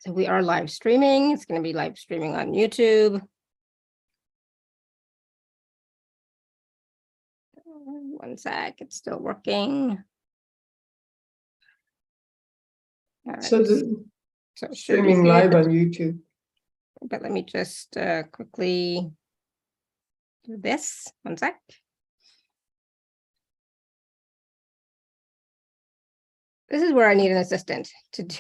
So we are live streaming. It's going to be live streaming on YouTube. One sec, it's still working. All right. So streaming live on YouTube. But let me just quickly do this. One sec. This is where I need an assistant to do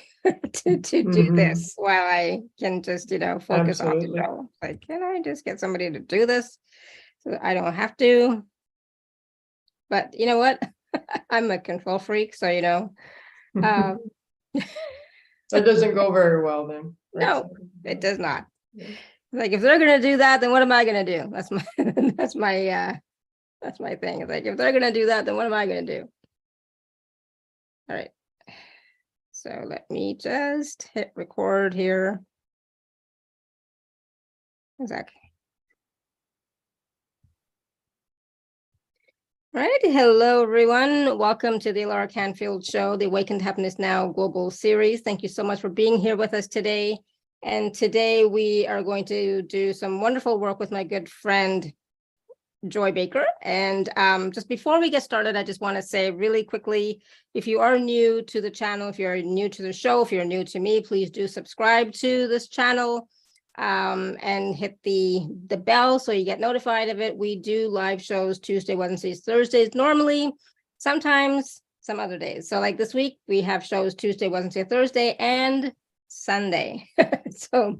do this while I can just, focus on the show. Like, can I just get somebody to do this so that I don't have to? But you know what? I'm a control freak, so That doesn't go very well then. No, it does not. Yeah. Like, if they're gonna do that, then what am I gonna do? That's my that's my thing. It's like, if they're gonna do that, then what am I gonna do? All right. So let me just hit record here. Exactly. All right. Hello, everyone. Welcome to the Laura Canfield Show, the Awakened Happiness Now Global Series. Thank you so much for being here with us today. And today we are going to do some wonderful work with my good friend, Joy Baker. And just before we get started, I just want to say really quickly, if you are new to the channel, if you're new to the show, if you're new to me, please do subscribe to this channel and hit the bell so you get notified of it. We do live shows Tuesday, Wednesdays, Thursdays, normally, sometimes some other days. So like this week, we have shows Tuesday, Wednesday, Thursday, and Sunday. So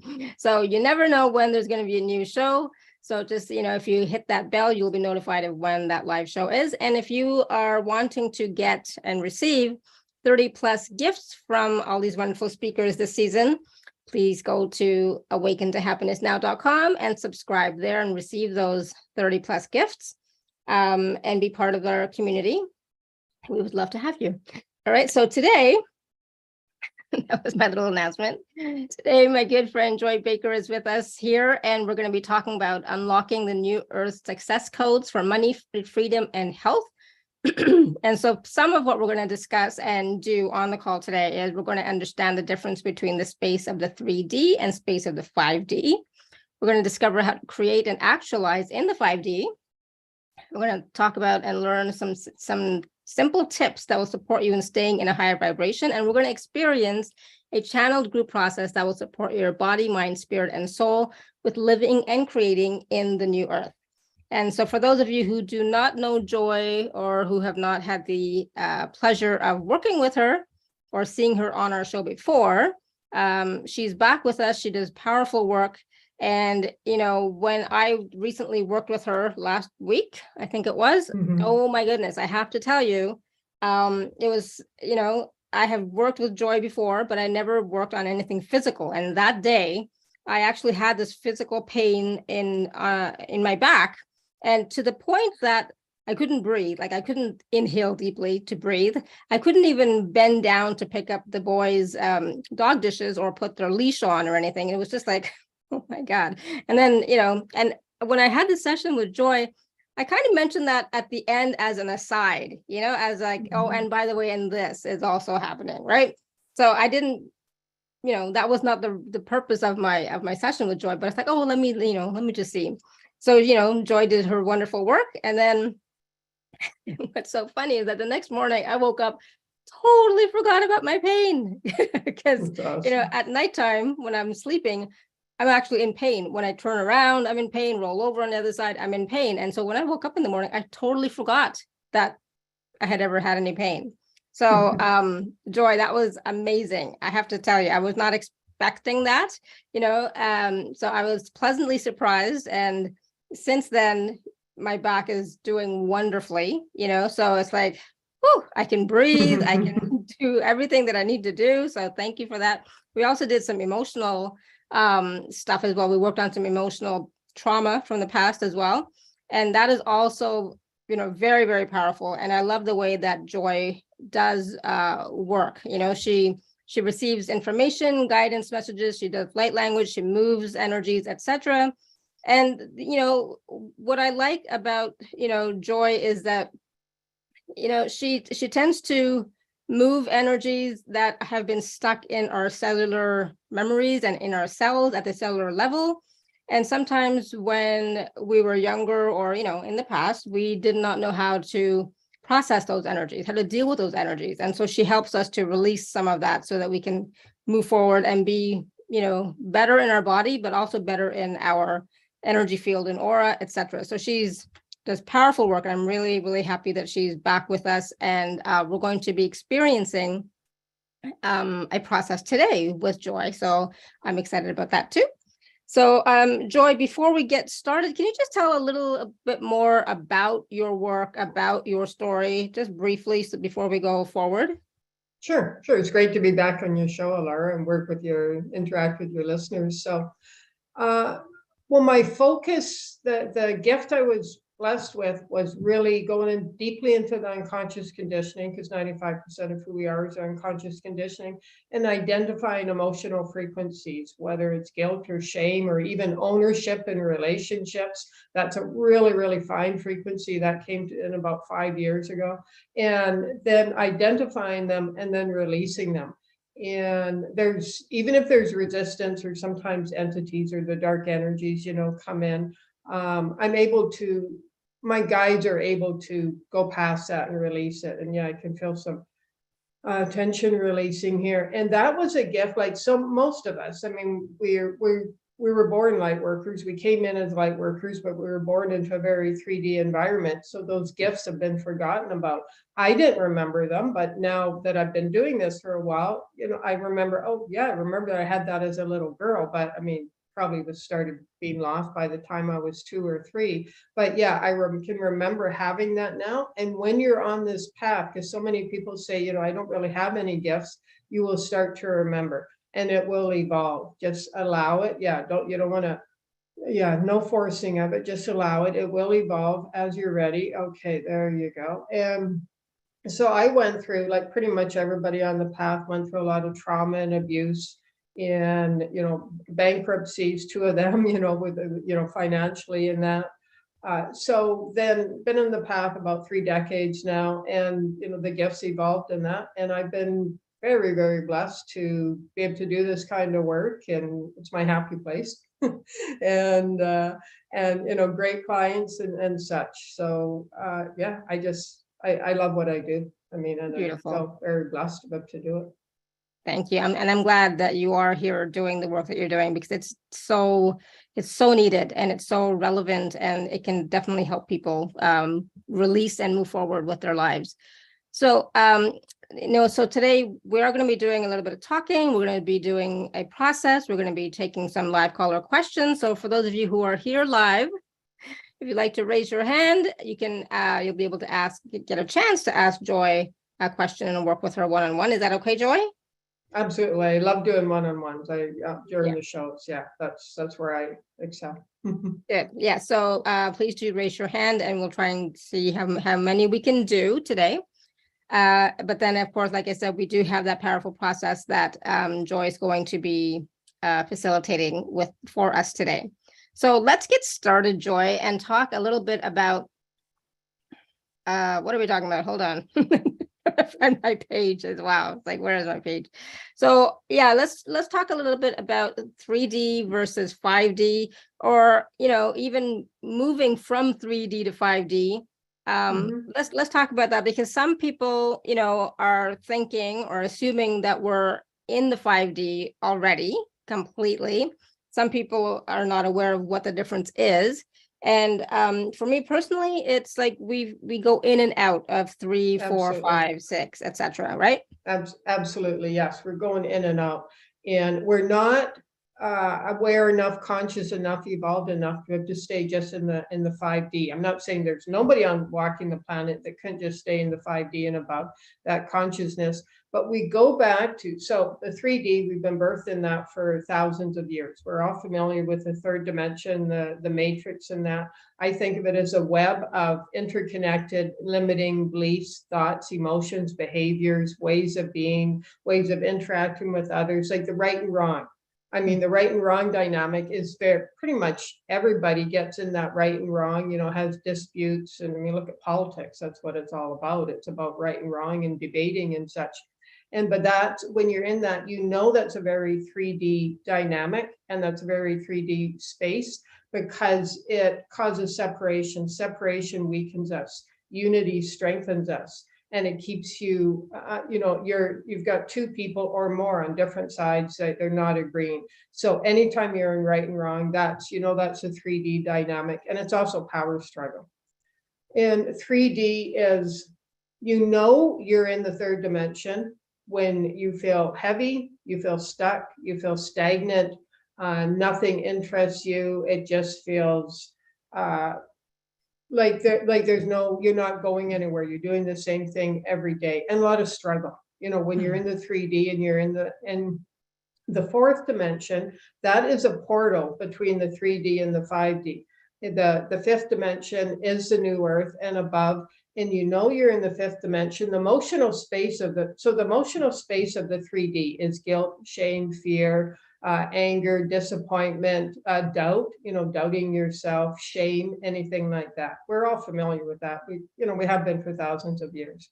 you never know when there's going to be a new show. So just, if you hit that bell, you'll be notified of when that live show is. And if you are wanting to get and receive 30 plus gifts from all these wonderful speakers this season, please go to awakentohappinessnow.com and subscribe there and receive those 30 plus gifts and be part of our community. We would love to have you. All right. So today, that was my little announcement. Today, my good friend Joy Baker is with us here, and we're going to be talking about unlocking the New Earth success codes for money, freedom, and health. And so some of what we're going to discuss and do on the call today is we're going to understand the difference between the space of the 3D and space of the 5D. We're going to discover how to create and actualize in the 5D. We're going to talk about and learn some simple tips that will support you in staying in a higher vibration. And we're going to experience a channeled group process that will support your body, mind, spirit, and soul with living and creating in the new earth. And so for those of you who do not know Joy or who have not had the pleasure of working with her or seeing her on our show before, she's back with us. She does powerful work. And, when I recently worked with her last week, I think it was, oh my goodness, I have to tell you, it was, I have worked with Joy before, but I never worked on anything physical. And that day, I actually had this physical pain in my back, and to the point that I couldn't breathe. Like, I couldn't inhale deeply to breathe. I couldn't even bend down to pick up the boys' dog dishes or put their leash on or anything. It was just like, oh my God. And then, and when I had this session with Joy, I kind of mentioned that at the end as an aside, as like, oh, and by the way, and this is also happening, right? So I didn't, that was not the purpose of my session with Joy, but it's like, oh, let me just see. So, Joy did her wonderful work. And then what's so funny is that the next morning I woke up, totally forgot about my pain because, awesome. At nighttime when I'm sleeping, I'm actually in pain. When I turn around, I'm in pain, roll over on the other side, I'm in pain. And so when I woke up in the morning, I totally forgot that I had ever had any pain. So, Joy, that was amazing. I have to tell you, I was not expecting that, so I was pleasantly surprised. And since then, my back is doing wonderfully, so it's like, whew, I can breathe, I can do everything that I need to do. So thank you for that. We also did some emotional stuff as well. We worked on some emotional trauma from the past as well. And that is also, very, very powerful. And I love the way that Joy does work. She receives information, guidance messages, she does light language, she moves energies, etc. And, what I like about, Joy is that, she tends to move energies that have been stuck in our cellular memories and in our cells at the cellular level. And sometimes when we were younger or, in the past, we did not know how to process those energies, how to deal with those energies. And so she helps us to release some of that so that we can move forward and be, better in our body, but also better in our energy field and aura, etc. So she's does powerful work. I'm really, really happy that she's back with us. And we're going to be experiencing a process today with Joy. So I'm excited about that too. So Joy, before we get started, can you just tell a little bit more about your work, about your story, just briefly, so before we go forward? Sure. It's great to be back on your show, Laura, and interact with your listeners. So, well, my focus, the gift I was blessed with was really going in deeply into the unconscious conditioning, because 95% of who we are is unconscious conditioning, and identifying emotional frequencies, whether it's guilt or shame or even ownership in relationships. That's a really, really fine frequency that came in about 5 years ago. And then identifying them and then releasing them. And even if there's resistance or sometimes entities or the dark energies, come in, my guides are able to go past that and release it. And yeah, I can feel some tension releasing here. And that was a gift, like most of us. I mean, we were born light workers. We came in as light workers, but we were born into a very 3D environment. So those gifts have been forgotten about. I didn't remember them, but now that I've been doing this for a while, I remember, I remember that I had that as a little girl, but I mean, probably was started being lost by the time I was 2 or 3. But yeah, I can remember having that now. And when you're on this path, because so many people say, I don't really have any gifts, you will start to remember and it will evolve. Just allow it. You don't want to, no forcing of it. Just allow it. It will evolve as you're ready. Okay, there you go. And so I went through, like pretty much everybody on the path went through a lot of trauma and abuse, and bankruptcies, 2 of them, with financially and that. So then been in the path about 3 decades now, and the gifts evolved in that, and I've been very, very blessed to be able to do this kind of work, and it's my happy place. and great clients and such. So yeah, I love what I do. I mean, and Beautiful. I felt very blessed about to do it. Thank you. And I'm glad that you are here doing the work that you're doing, because it's so needed and it's so relevant, and it can definitely help people release and move forward with their lives. So, so today we are going to be doing a little bit of talking. We're going to be doing a process. We're going to be taking some live caller questions. So for those of you who are here live, if you'd like to raise your hand, you can, you'll be able to get a chance to ask Joy a question and work with her one-on-one. Is that okay, Joy? Absolutely. I love doing one-on-ones. During the shows. Yeah, that's where I excel. Good. Yeah. So please do raise your hand, and we'll try and see how many we can do today. But then, of course, like I said, we do have that powerful process that Joy is going to be facilitating for us today. So let's get started, Joy, and talk a little bit about what are we talking about? Hold on. Find my page as well. It's like, where is my page? So yeah, let's talk a little bit about 3D versus 5D, or even moving from 3D to 5D. Let's talk about that, because some people are thinking or assuming that we're in the 5D already completely. Some people are not aware of what the difference is. And for me personally, it's like we go in and out of 3, 4, 5, 6, etc. Right? Absolutely, yes. We're going in and out, and we're not aware enough, conscious enough, evolved enough to stay just in the 5D. I'm not saying there's nobody on walking the planet that couldn't just stay in the 5D and above, that consciousness. But we go back to, so the 3D, we've been birthed in that for thousands of years. We're all familiar with the 3rd dimension, the matrix, and that. I think of it as a web of interconnected, limiting beliefs, thoughts, emotions, behaviors, ways of being, ways of interacting with others, like the right and wrong. I mean, the right and wrong dynamic is pretty much everybody gets in that right and wrong, has disputes. And I mean, look at politics. That's what it's all about. It's about right and wrong and debating and such. But that's when you're in that, that's a very 3D dynamic, and that's a very 3D space, because it causes separation. Separation weakens us. Unity strengthens us. And it keeps you, you've got two people or more on different sides that they're not agreeing. So anytime you're in right and wrong, that's a 3D dynamic, and it's also power struggle. And 3D is, you're in the third dimension when you feel heavy, you feel stuck, you feel stagnant, nothing interests you. It just feels you're not going anywhere. You're doing the same thing every day, and a lot of struggle. When you're in the 3D and you're in the fourth dimension, that is a portal between the 3D and the 5D. The fifth dimension is the new earth and above, and you're in the fifth dimension. The emotional space of the 3D is guilt, shame, fear, anger, disappointment, doubt, doubting yourself, shame, anything like that. We're all familiar with that. We have been for thousands of years.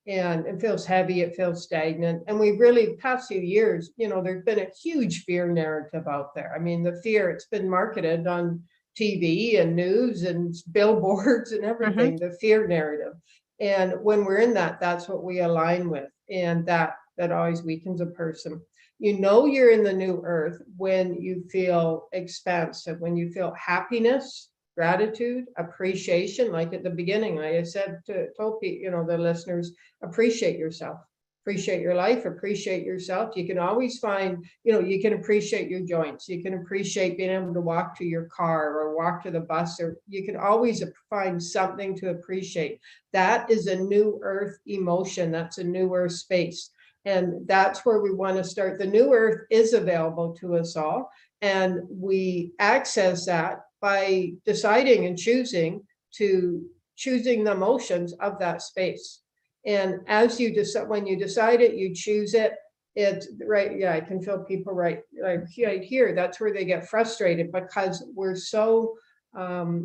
And it feels heavy, it feels stagnant. And we really, past few years, there's been a huge fear narrative out there. I mean, the fear, it's been marketed on TV and news and billboards and everything, the fear narrative. And when we're in that, that's what we align with. And that always weakens a person. You're in the new earth when you feel expansive, when you feel happiness, gratitude, appreciation. Like at the beginning, like I said told the listeners, appreciate yourself, appreciate your life, appreciate yourself. You can always find, you can appreciate your joints. You can appreciate being able to walk to your car or walk to the bus, or you can always find something to appreciate. That is a new earth emotion. That's a new earth space. And that's where we want to start. The new earth is available to us all. And we access that by deciding and choosing the emotions of that space. And as you decide, when you decide it, you choose it. It's right. Yeah, I can feel people right here. That's where they get frustrated, because we're so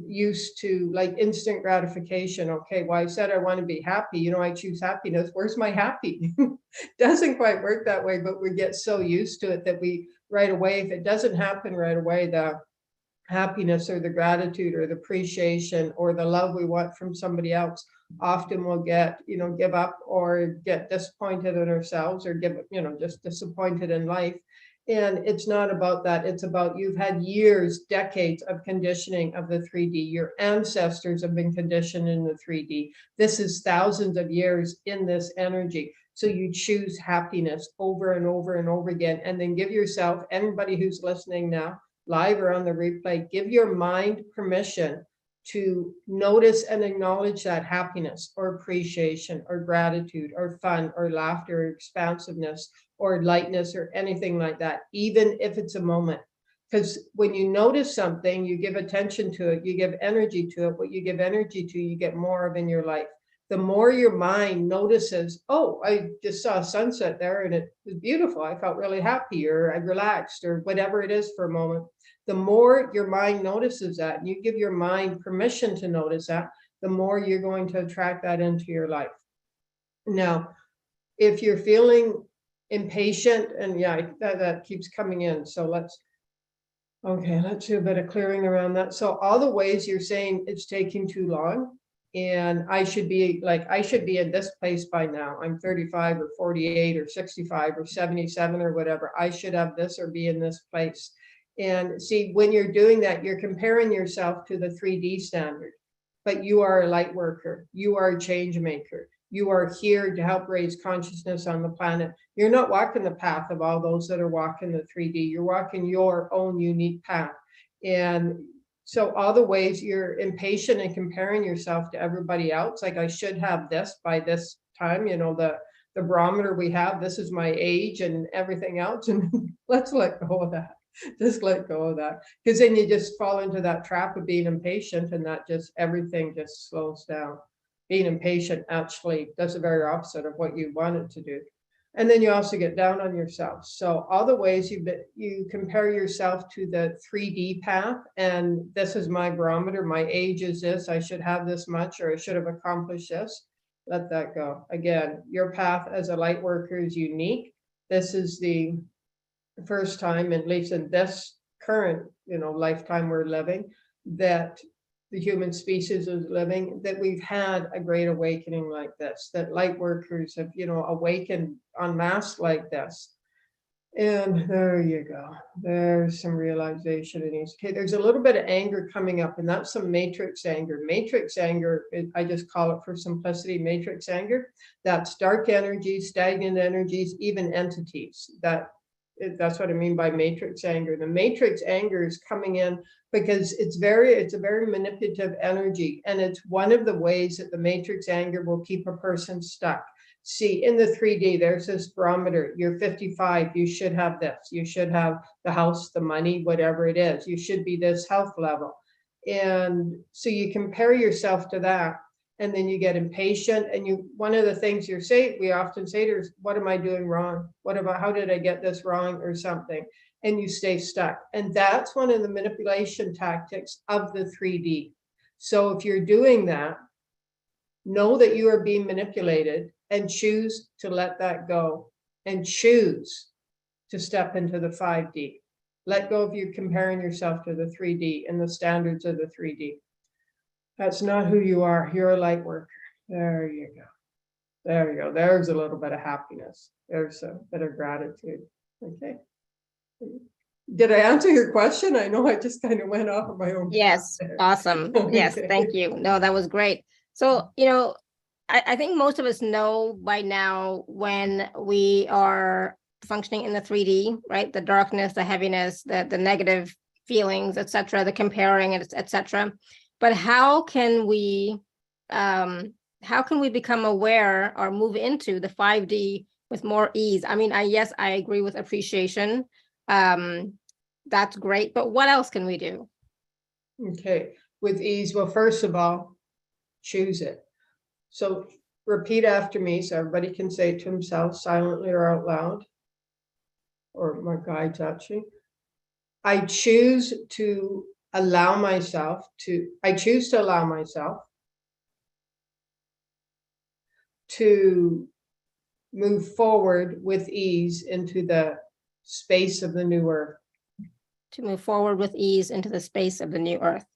used to like instant gratification. Okay, well, I said I want to be happy. I choose happiness. Where's my happy? Doesn't quite work that way, but we get so used to it that we right away, if it doesn't happen right away, the happiness or the gratitude or the appreciation or the love we want from somebody else, often we'll get, give up or get disappointed in ourselves, or just disappointed in life. And it's not about that. It's about, you've had years, decades of conditioning of the 3D. Your ancestors have been conditioned in the 3D. This is thousands of years in this energy. So you choose happiness over and over and over again. And then give yourself, anybody who's listening now, live or on the replay, give your mind permission to notice and acknowledge that happiness or appreciation or gratitude or fun or laughter or expansiveness or lightness or anything like that, even if it's a moment. Because when you notice something, you give attention to it, you give energy to it. What you give energy to, you get more of in your life. The more your mind notices, oh, I just saw a sunset there and it was beautiful. I felt really happy, or I relaxed, or whatever it is for a moment. The more your mind notices that, and you give your mind permission to notice that, the more you're going to attract that into your life. Now, if you're feeling impatient, and yeah, that keeps coming in. So let's do a bit of clearing around that. So all the ways you're saying it's taking too long, and I should be in this place by now. I'm 35 or 48 or 65 or 77 or whatever. I should have this or be in this place. And see, when you're doing that, you're comparing yourself to the 3D standard, but you are a light worker. You are a change maker. You are here to help raise consciousness on the planet. You're not walking the path of all those that are walking the 3D. You're walking your own unique path. And so all the ways you're impatient and comparing yourself to everybody else, like I should have this by this time, the barometer we have, this is my age and everything else. And let's let go of that. Just let go of that, because then you just fall into that trap of being impatient, and that just everything just slows down. Being impatient actually does the very opposite of what you want it to do. And then you also get down on yourself. So all the ways you compare yourself to the 3D path, and this is my barometer, my age is this, I should have this much, or I should have accomplished this. Let that go. Again, your path as a light worker is unique. This is the first time, at least in this current, lifetime we're living, that the human species is living, that we've had a great awakening like this, that light workers have, awakened en masse like this. And there you go. There's some realization in these. Okay, there's a little bit of anger coming up, and that's some matrix anger. Matrix anger, I just call it for simplicity, matrix anger. That's dark energies, stagnant energies, even entities. That's what I mean by matrix anger. The matrix anger is coming in because it's a very manipulative energy, and it's one of the ways that the matrix anger will keep a person stuck. See, in the 3D, there's this barometer. You're 55, you should have this. You should have the house, the money, whatever it is. You should be this health level. And so you compare yourself to that, and then you get impatient. And one of the things we often say to us, what am I doing wrong? How did I get this wrong or something? And you stay stuck. And that's one of the manipulation tactics of the 3D. So if you're doing that, know that you are being manipulated and choose to let that go and choose to step into the 5D. Let go of you comparing yourself to the 3D and the standards of the 3D. That's not who you are. You're a light worker. There you go. There you go. There's a little bit of happiness. There's a bit of gratitude. Okay. Did I answer your question? I know I just kind of went off of my own. Yes. Awesome. Okay. Yes. Thank you. No, that was great. So, I think most of us know by now when we are functioning in the 3D, right? The darkness, the heaviness, the negative feelings, etc., the comparing, etc. But how can we become aware or move into the 5D with more ease? I mean, yes, I agree with appreciation. That's great. But what else can we do? Okay, with ease. Well, first of all, choose it. So repeat after me so everybody can say it to himself silently or out loud, or my guides actually. I choose to allow myself to move forward with ease into the space of the new earth. To move forward with ease into the space of the new earth.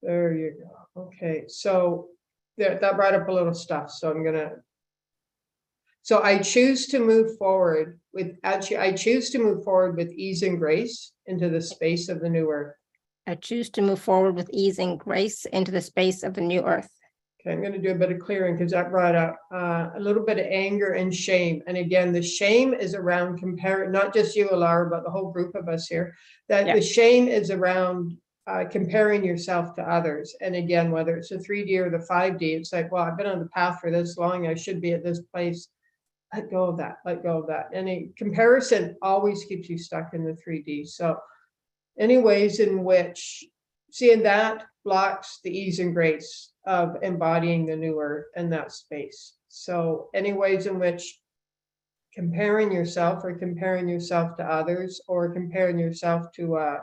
There you go. Okay, so that brought up a little stuff. So I choose to move forward with ease and grace into the space of the new earth. I choose to move forward with ease and grace into the space of the new earth. Okay, I'm going to do a bit of clearing because that brought up a little bit of anger and shame. And again, the shame is around comparing, not just you, Alara, but the whole group of us here, that the shame is around comparing yourself to others. And again, whether it's the 3D or the 5D, it's like, well, I've been on the path for this long, I should be at this place. Let go of that. And a comparison always keeps you stuck in the 3D. So any ways in which seeing that blocks the ease and grace of embodying the new earth in that space. So any ways in which comparing yourself to others, or comparing yourself to a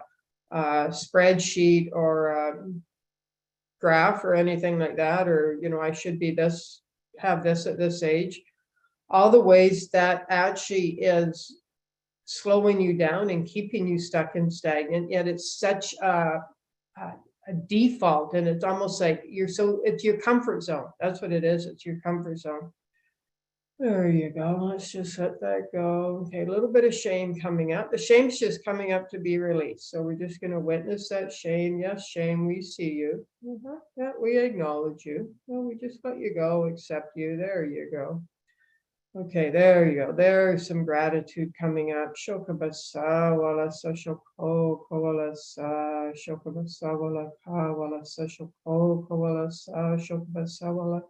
spreadsheet or a graph or anything like that, or I should be this, have this at this age, all the ways that actually is slowing you down and keeping you stuck and stagnant. Yet it's such a default, and it's almost like it's your comfort zone. That's what it is. It's your comfort zone. There you go. Let's just let that go. Okay, a little bit of shame coming up. The shame's just coming up to be released. So we're just going to witness that shame. Yes, shame, we see you. Yeah, we acknowledge you. Well, we just let you go, accept you. There you go. Okay, there you go. There's some gratitude coming up. Shokabasa wala sa shoko wala sa shokabasa wala ka wala sa shoko wala sa shokabasa wala.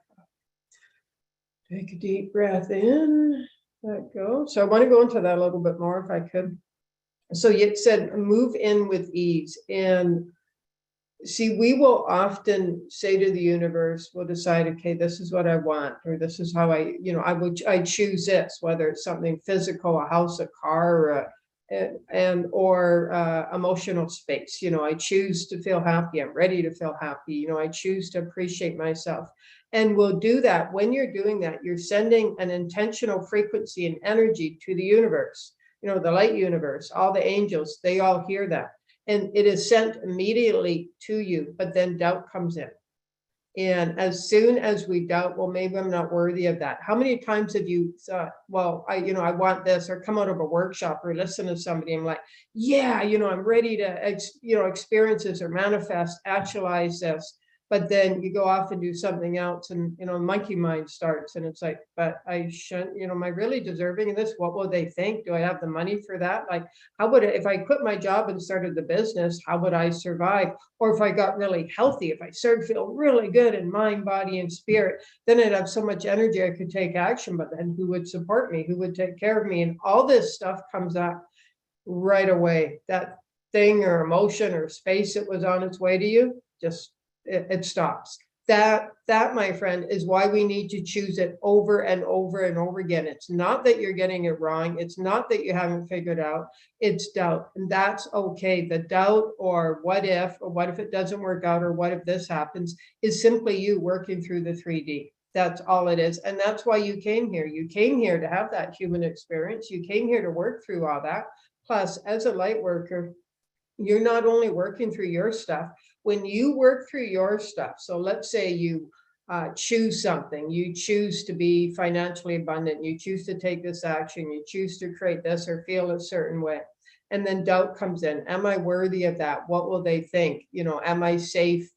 Take a deep breath in, let go. So I want to go into that a little bit more if I could. So you said move in with ease. And See, we will often say to the universe, we'll decide, okay, this is what I want, or this is how I choose this, whether it's something physical, a house, a car, or emotional space. I choose to feel happy. I'm ready to feel happy. I choose to appreciate myself. And we'll do that. When you're doing that, you're sending an intentional frequency and energy to the universe, the light universe, all the angels, they all hear that. And it is sent immediately to you, but then doubt comes in. And as soon as we doubt, well, maybe I'm not worthy of that. How many times have you thought, well, I want this, or come out of a workshop or listen to somebody and like, yeah, I'm ready to, experience this or manifest, actualize this. But then you go off and do something else, and monkey mind starts, and it's like, but I shouldn't, am I really deserving of this? What will they think? Do I have the money for that? Like, how would if I quit my job and started the business, how would I survive? Or if I got really healthy, if I started to feel really good in mind, body, and spirit, then I'd have so much energy I could take action. But then who would support me? Who would take care of me? And all this stuff comes up right away. That thing or emotion or space that was on its way to you, just it stops. That, my friend, is why we need to choose it over and over and over again. It's not that you're getting it wrong. It's not that you haven't figured out. It's doubt, and that's okay. The doubt, or what if it doesn't work out, or what if this happens, is simply you working through the 3D. That's all it is. And that's why you came here. You came here to have that human experience. You came here to work through all that. Plus, as a light worker, you're not only working through your stuff. When you work through your stuff, so let's say you choose something, you choose to be financially abundant, you choose to take this action, you choose to create this or feel a certain way, and then doubt comes in. Am I worthy of that? What will they think? Am I safe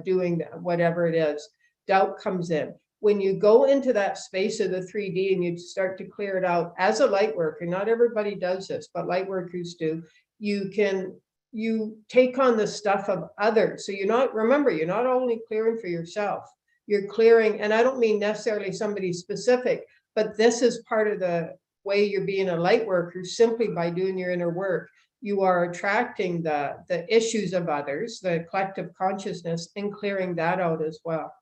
doing that? Whatever it is, doubt comes in. When you go into that space of the 3D and you start to clear it out as a light worker, not everybody does this, but light workers do, you take on the stuff of others. So you're not only clearing for yourself, you're clearing, and I don't mean necessarily somebody specific, but this is part of the way you're being a light worker. Simply by doing your inner work, you are attracting the issues of others, the collective consciousness, and clearing that out as well.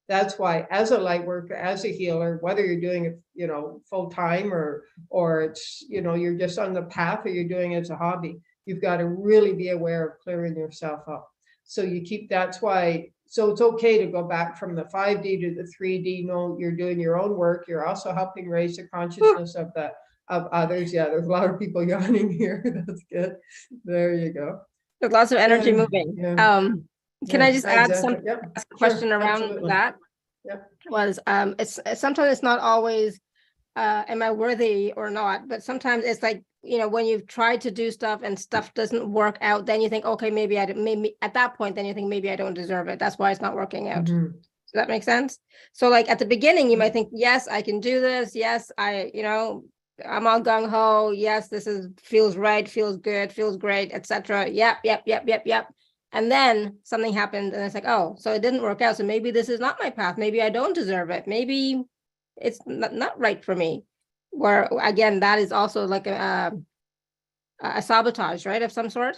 That's why, as a light worker, as a healer, whether you're doing it, full time, or it's, you're just on the path, or you're doing it as a hobby, you've got to really be aware of clearing yourself up. So that's why, so it's okay to go back from the 5D to the 3D. No, you're doing your own work. You're also helping raise the consciousness of others. Yeah, there's a lot of people yawning here. That's good. There you go. There's lots of energy moving. Yeah. Can I just add some question Sure, around absolutely. that? Yep. Was it's sometimes it's not always am I worthy or not, but sometimes it's like, when you've tried to do stuff and stuff doesn't work out, then you think, okay, maybe at that point, then you think maybe I don't deserve it. That's why it's not working out. Mm-hmm. Does that make sense? So like at the beginning, you might think, yes, I can do this. Yes, I'm all gung ho. Yes, feels right, feels good, feels great, etc. Yep. And then something happened, and it's like, oh, so it didn't work out. So maybe this is not my path. Maybe I don't deserve it. Maybe it's not right for me. Where again, that is also like a sabotage, right, of some sort.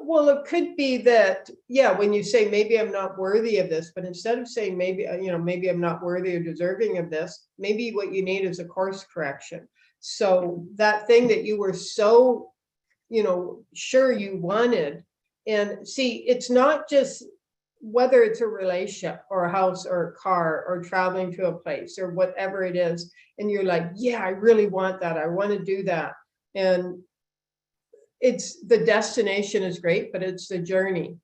Well, it could be that, yeah, when you say maybe I'm not worthy of this, but instead of saying maybe I'm not worthy or deserving of this, maybe what you need is a course correction. So that thing that you were so sure you wanted, and see, it's not just whether it's a relationship or a house or a car or traveling to a place or whatever it is, and you're like, yeah, I really want that, I want to do that. And it's the destination is great, but it's the journey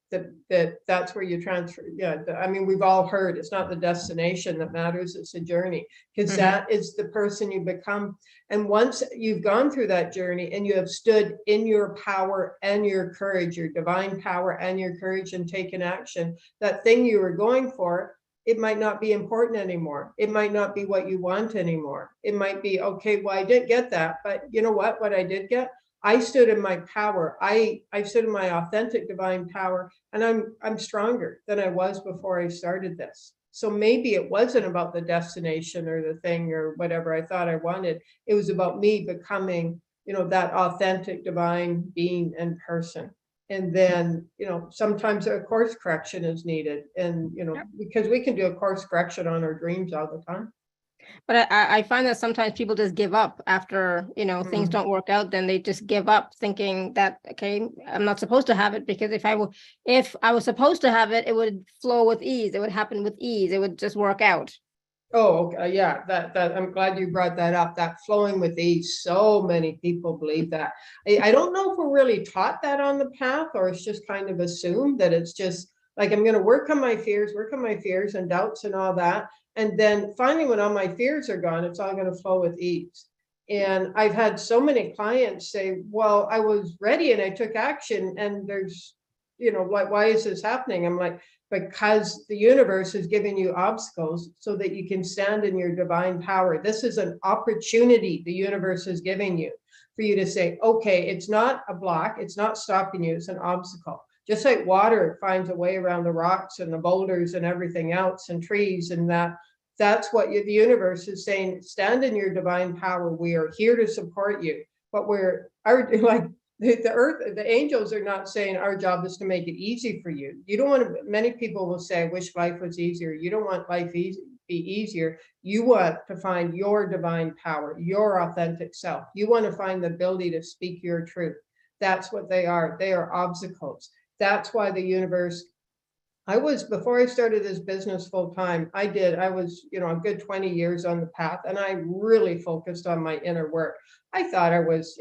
that's where you transfer. Yeah, I mean, we've all heard it's not the destination that matters, it's the journey, because that is the person you become. And once you've gone through that journey and you have stood in your power and your courage, your divine power and your courage, and taken action, that thing you were going for, it might not be important anymore. It might not be what you want anymore. It might be, okay, well, I didn't get that, but you know what I did get? I stood in my power. I stood in my authentic divine power, and I'm stronger than I was before I started this. So maybe it wasn't about the destination or the thing or whatever I thought I wanted. It was about me becoming, that authentic divine being and person. And then, sometimes a course correction is needed. And, because we can do a course correction on our dreams all the time. But I find that sometimes people just give up after, things don't work out, then they just give up thinking that, okay, I'm not supposed to have it, because if I was supposed to have it, it would flow with ease. It would happen with ease. It would just work out. Oh, okay. Yeah, that I'm glad you brought that up. That flowing with ease. So many people believe that. I don't know if we're really taught that on the path, or it's just kind of assumed that it's just like, I'm going to work on my fears and doubts and all that. And then finally, when all my fears are gone, it's all going to flow with ease. And I've had so many clients say, well, I was ready and I took action, and there's, why is this happening? I'm like, because the universe is giving you obstacles so that you can stand in your divine power. This is an opportunity the universe is giving you for you to say, okay, it's not a block, it's not stopping you, it's an obstacle. Just like water finds a way around the rocks and the boulders and everything else and trees, and that's what the universe is saying. Stand in your divine power. We are here to support you. But the earth, the angels are not saying our job is to make it easy for you. You don't want to, many people will say, I wish life was easier. You don't want life be easier. You want to find your divine power, your authentic self. You want to find the ability to speak your truth. That's what they are. They are obstacles. That's why the universe, before I started this business full time, I was, a good 20 years on the path, and I really focused on my inner work. I thought I was,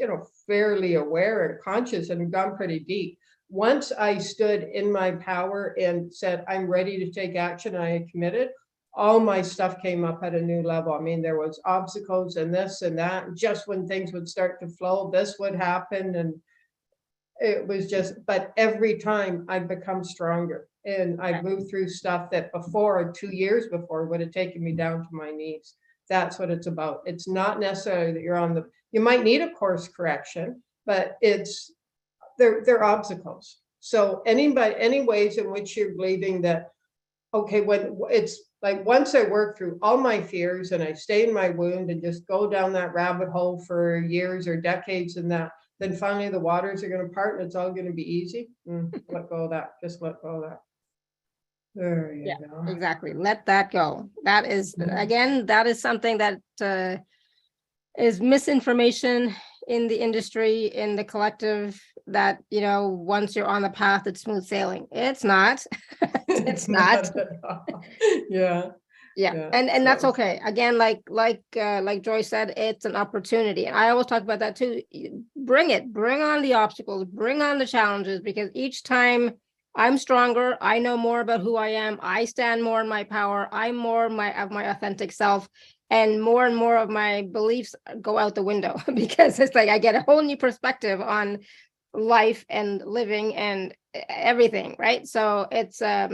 fairly aware and conscious and gone pretty deep. Once I stood in my power and said, I'm ready to take action, I committed, all my stuff came up at a new level. I mean, there was obstacles and this and that. Just when things would start to flow, this would happen. And it was just, but every time I've become stronger, and I've moved through stuff that before, 2 years before, would have taken me down to my knees. That's what it's about. It's not necessarily that you might need a course correction, but they're obstacles. So any ways in which you're believing that, okay, when it's like, once I work through all my fears and I stay in my wound and just go down that rabbit hole for years or decades, and then finally the waters are going to part and it's all going to be easy. Let go of that. Just let go of that. There you go. Exactly. Let that go. That is, again, that is something that is misinformation in the industry, in the collective, that, once you're on the path, it's smooth sailing. It's not. It's not. Yeah. And that's okay. Again, like Joy said, it's an opportunity. And I always talk about that too. Bring on the obstacles, bring on the challenges, because each time I'm stronger, I know more about who I am, I stand more in my power, I'm more of my authentic self, and more of my beliefs go out the window, because it's like I get a whole new perspective on life and living and everything, right? So it's I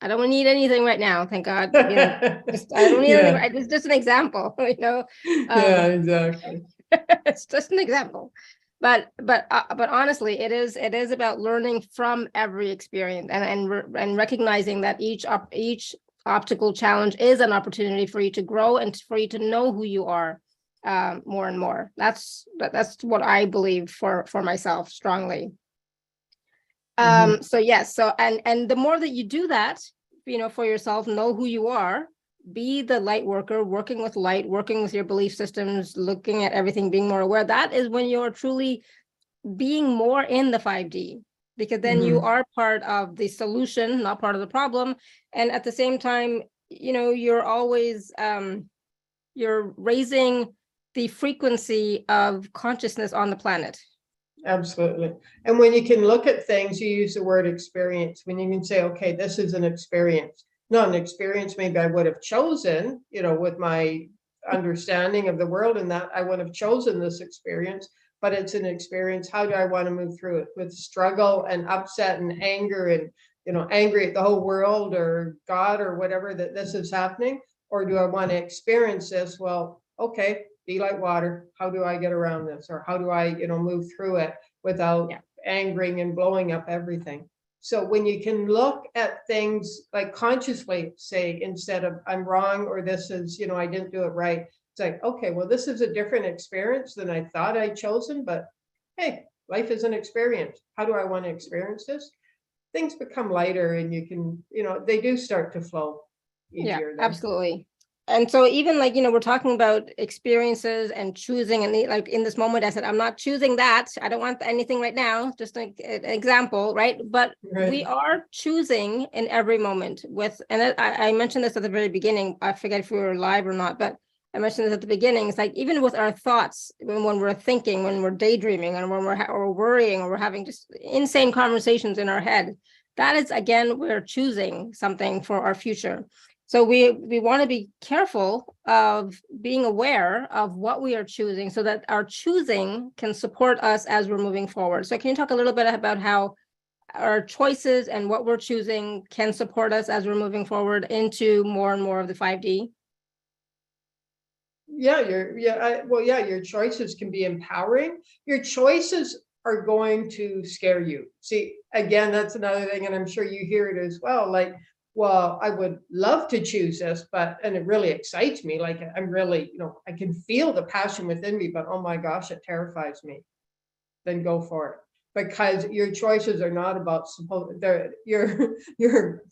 don't need anything right now, thank God. I don't need anything. It's just an example, Yeah, exactly. It's just an example. But honestly, it is about learning from every experience, and recognizing that each obstacle challenge is an opportunity for you to grow and for you to know who you are more and more. That's what I believe for myself strongly. So yes, and the more that you do that, for yourself, know who you are, be the light worker, working with light, working with your belief systems, looking at everything, being more aware. That is when you're truly being more in the 5D, because then you are part of the solution, not part of the problem. And at the same time, you're always you're raising the frequency of consciousness on the planet. Absolutely. And when you can look at things, you use the word experience. When you can say, okay, this is an experience, not an experience maybe I would have chosen, with my understanding of the world, and that I would have chosen this experience, but it's an experience. How do I want to move through it with struggle and upset and anger and, angry at the whole world or God or whatever that this is happening? Or do I want to experience this? Well, okay, be like water. How do I get around this? Or how do I, move through it without angering and blowing up everything? So when you can look at things like consciously, say, instead of I'm wrong, or this is, I didn't do it right. It's like, okay, well, this is a different experience than I thought I'd chosen, but hey, Life is an experience. How do I want to experience this? Things become lighter, and you can, they do start to flow Yeah, easier then. absolutely. And so even like, we're talking about experiences and choosing, and like in this moment, I said, I'm not choosing that. I don't want anything right now, just an example, right? But we Right. are choosing in every moment and I mentioned this at the very beginning. I forget if we were live or not, but I mentioned this at the beginning. It's like, even with our thoughts, when we're thinking, when we're daydreaming, and when we're worrying, or we're having just insane conversations in our head, that is, again, we're choosing something for our future. So we want to be careful of being aware of what we are choosing, so that our choosing can support us as we're moving forward. So can you talk a little bit about how our choices and what we're choosing can support us as we're moving forward into more and more of the 5D? Yeah, your choices can be empowering. Your choices are going to scare you. See, again, that's another thing, and I'm sure you hear it as well. Like, well, I would love to choose this, and it really excites me. Like, I'm really, I can feel the passion within me, but oh my gosh, it terrifies me. Then go for it. Because your choices are not about your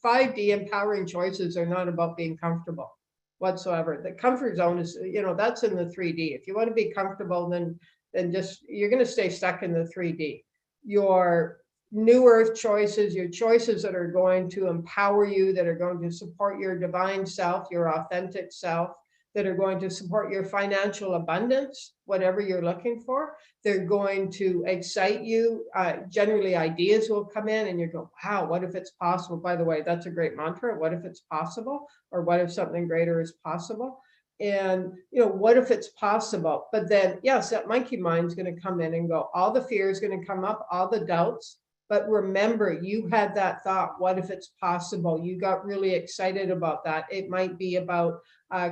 5D empowering choices are not about being comfortable whatsoever. The comfort zone is, that's in the 3D. If you want to be comfortable, then just, you're going to stay stuck in the 3D. Your new earth choices, your choices that are going to empower you, that are going to support your divine self, your authentic self, that are going to support your financial abundance, whatever you're looking for. They're going to excite you. Generally, ideas will come in and you go, wow, what if it's possible? By the way, that's a great mantra. What if it's possible? Or what if something greater is possible? And, what if it's possible? But then, yes, that monkey mind's going to come in and go, all the fear is going to come up, all the doubts. But remember, you had that thought, what if it's possible? You got really excited about that. It might be about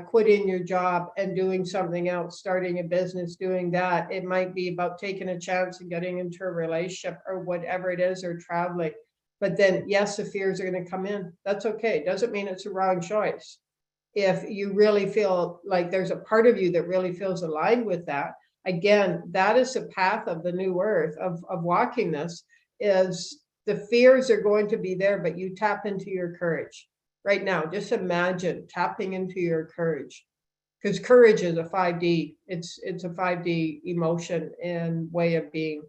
quitting your job and doing something else, starting a business, doing that. It might be about taking a chance and getting into a relationship or whatever it is, or traveling. But then, yes, the fears are going to come in. That's okay. Doesn't mean it's a wrong choice. If you really feel like there's a part of you that really feels aligned with that, again, that is the path of the new earth, of walking this. Is the fears are going to be there, but you tap into your courage right now. Just imagine tapping into your courage, because courage is a 5D. It's a 5D emotion and way of being.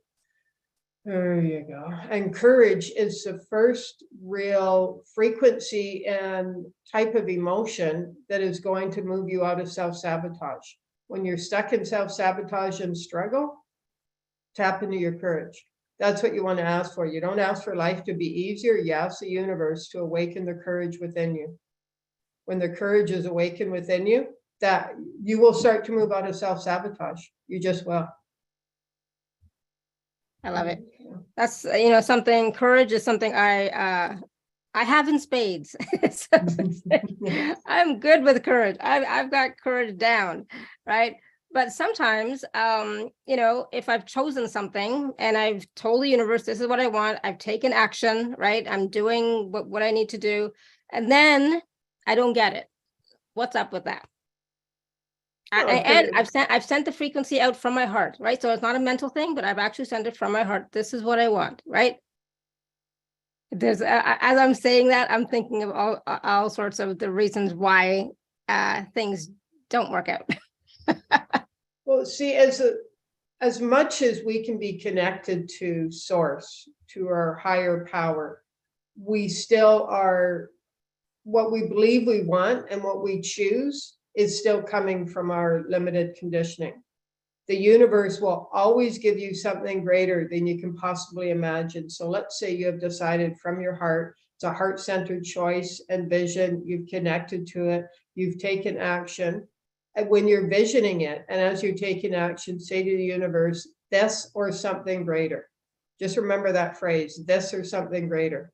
There you go. And courage is the first real frequency and type of emotion that is going to move you out of self-sabotage. When you're stuck in self-sabotage and struggle, tap into your courage. That's what you want to ask for. You don't ask for life to be easier. You ask the universe to awaken the courage within you. When the courage is awakened within you, that you will start to move out of self-sabotage. You just will. I love it. That's, something, courage is something I have in spades. I'm good with courage. I've got courage down, right? But sometimes, if I've chosen something and I've told the universe, this is what I want, I've taken action, right? I'm doing what I need to do, and then I don't get it. What's up with that? And I've sent the frequency out from my heart, right? So it's not a mental thing, but I've actually sent it from my heart. This is what I want, right? There's as I'm saying that, I'm thinking of all sorts of the reasons why things don't work out. Well, see, as much as we can be connected to source, to our higher power, we still are, what we believe we want and what we choose is still coming from our limited conditioning. The universe will always give you something greater than you can possibly imagine. So let's say you have decided from your heart, it's a heart-centered choice and vision, you've connected to it, you've taken action. And when you're visioning it, and as you're taking action, say to the universe, this or something greater. Just remember that phrase, this or something greater.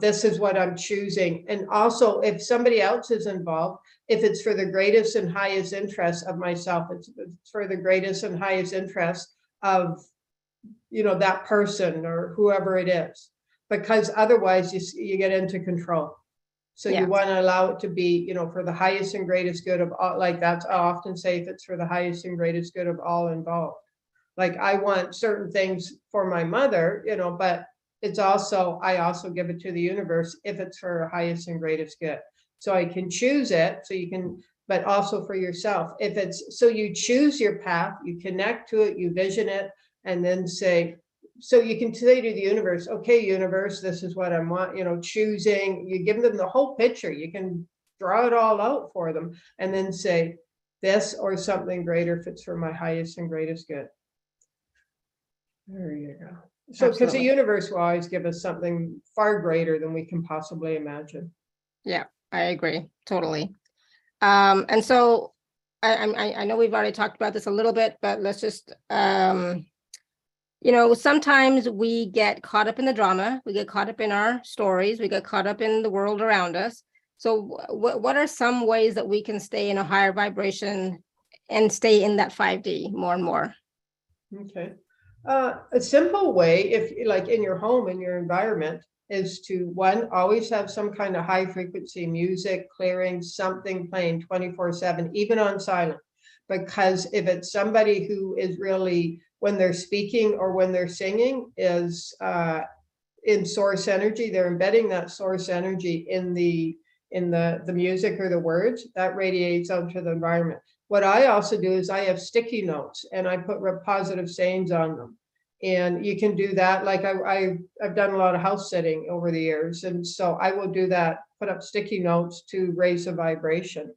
This is what I'm choosing. And also, if somebody else is involved, if it's for the greatest and highest interest of myself, it's for the greatest and highest interest of, that person or whoever it is, because otherwise you get into control. So Yeah. you want to allow it to be, for the highest and greatest good of all. Like, that's, I often say, if it's for the highest and greatest good of all involved. Like I want certain things for my mother, but it's also, I also give it to the universe if it's for her highest and greatest good. So I can choose it, so you can, but also for yourself. If it's, so you choose your path, you connect to it, you vision it, and then say, so you can say to the universe, okay, universe, this is what I want, choosing, you give them the whole picture, you can draw it all out for them, and then say this or something greater if it's for my highest and greatest good. There you go. So, because the universe will always give us something far greater than we can possibly imagine. Yeah, I agree totally. And so I know we've already talked about this a little bit, but let's just sometimes we get caught up in the drama, we get caught up in our stories, we get caught up in the world around us. So what are some ways that we can stay in a higher vibration and stay in that 5D more and more? Okay. A simple way, if like in your home, in your environment, is to, one, always have some kind of high frequency music, clearing, something playing 24/7, even on silent. Because if it's somebody who is really, when they're speaking or when they're singing, is in source energy, they're embedding that source energy in the music or the words, that radiates out to the environment. What I also do is I have sticky notes and I put positive sayings on them. And you can do that. Like I've done a lot of house sitting over the years. And so I will do that, put up sticky notes to raise the vibration.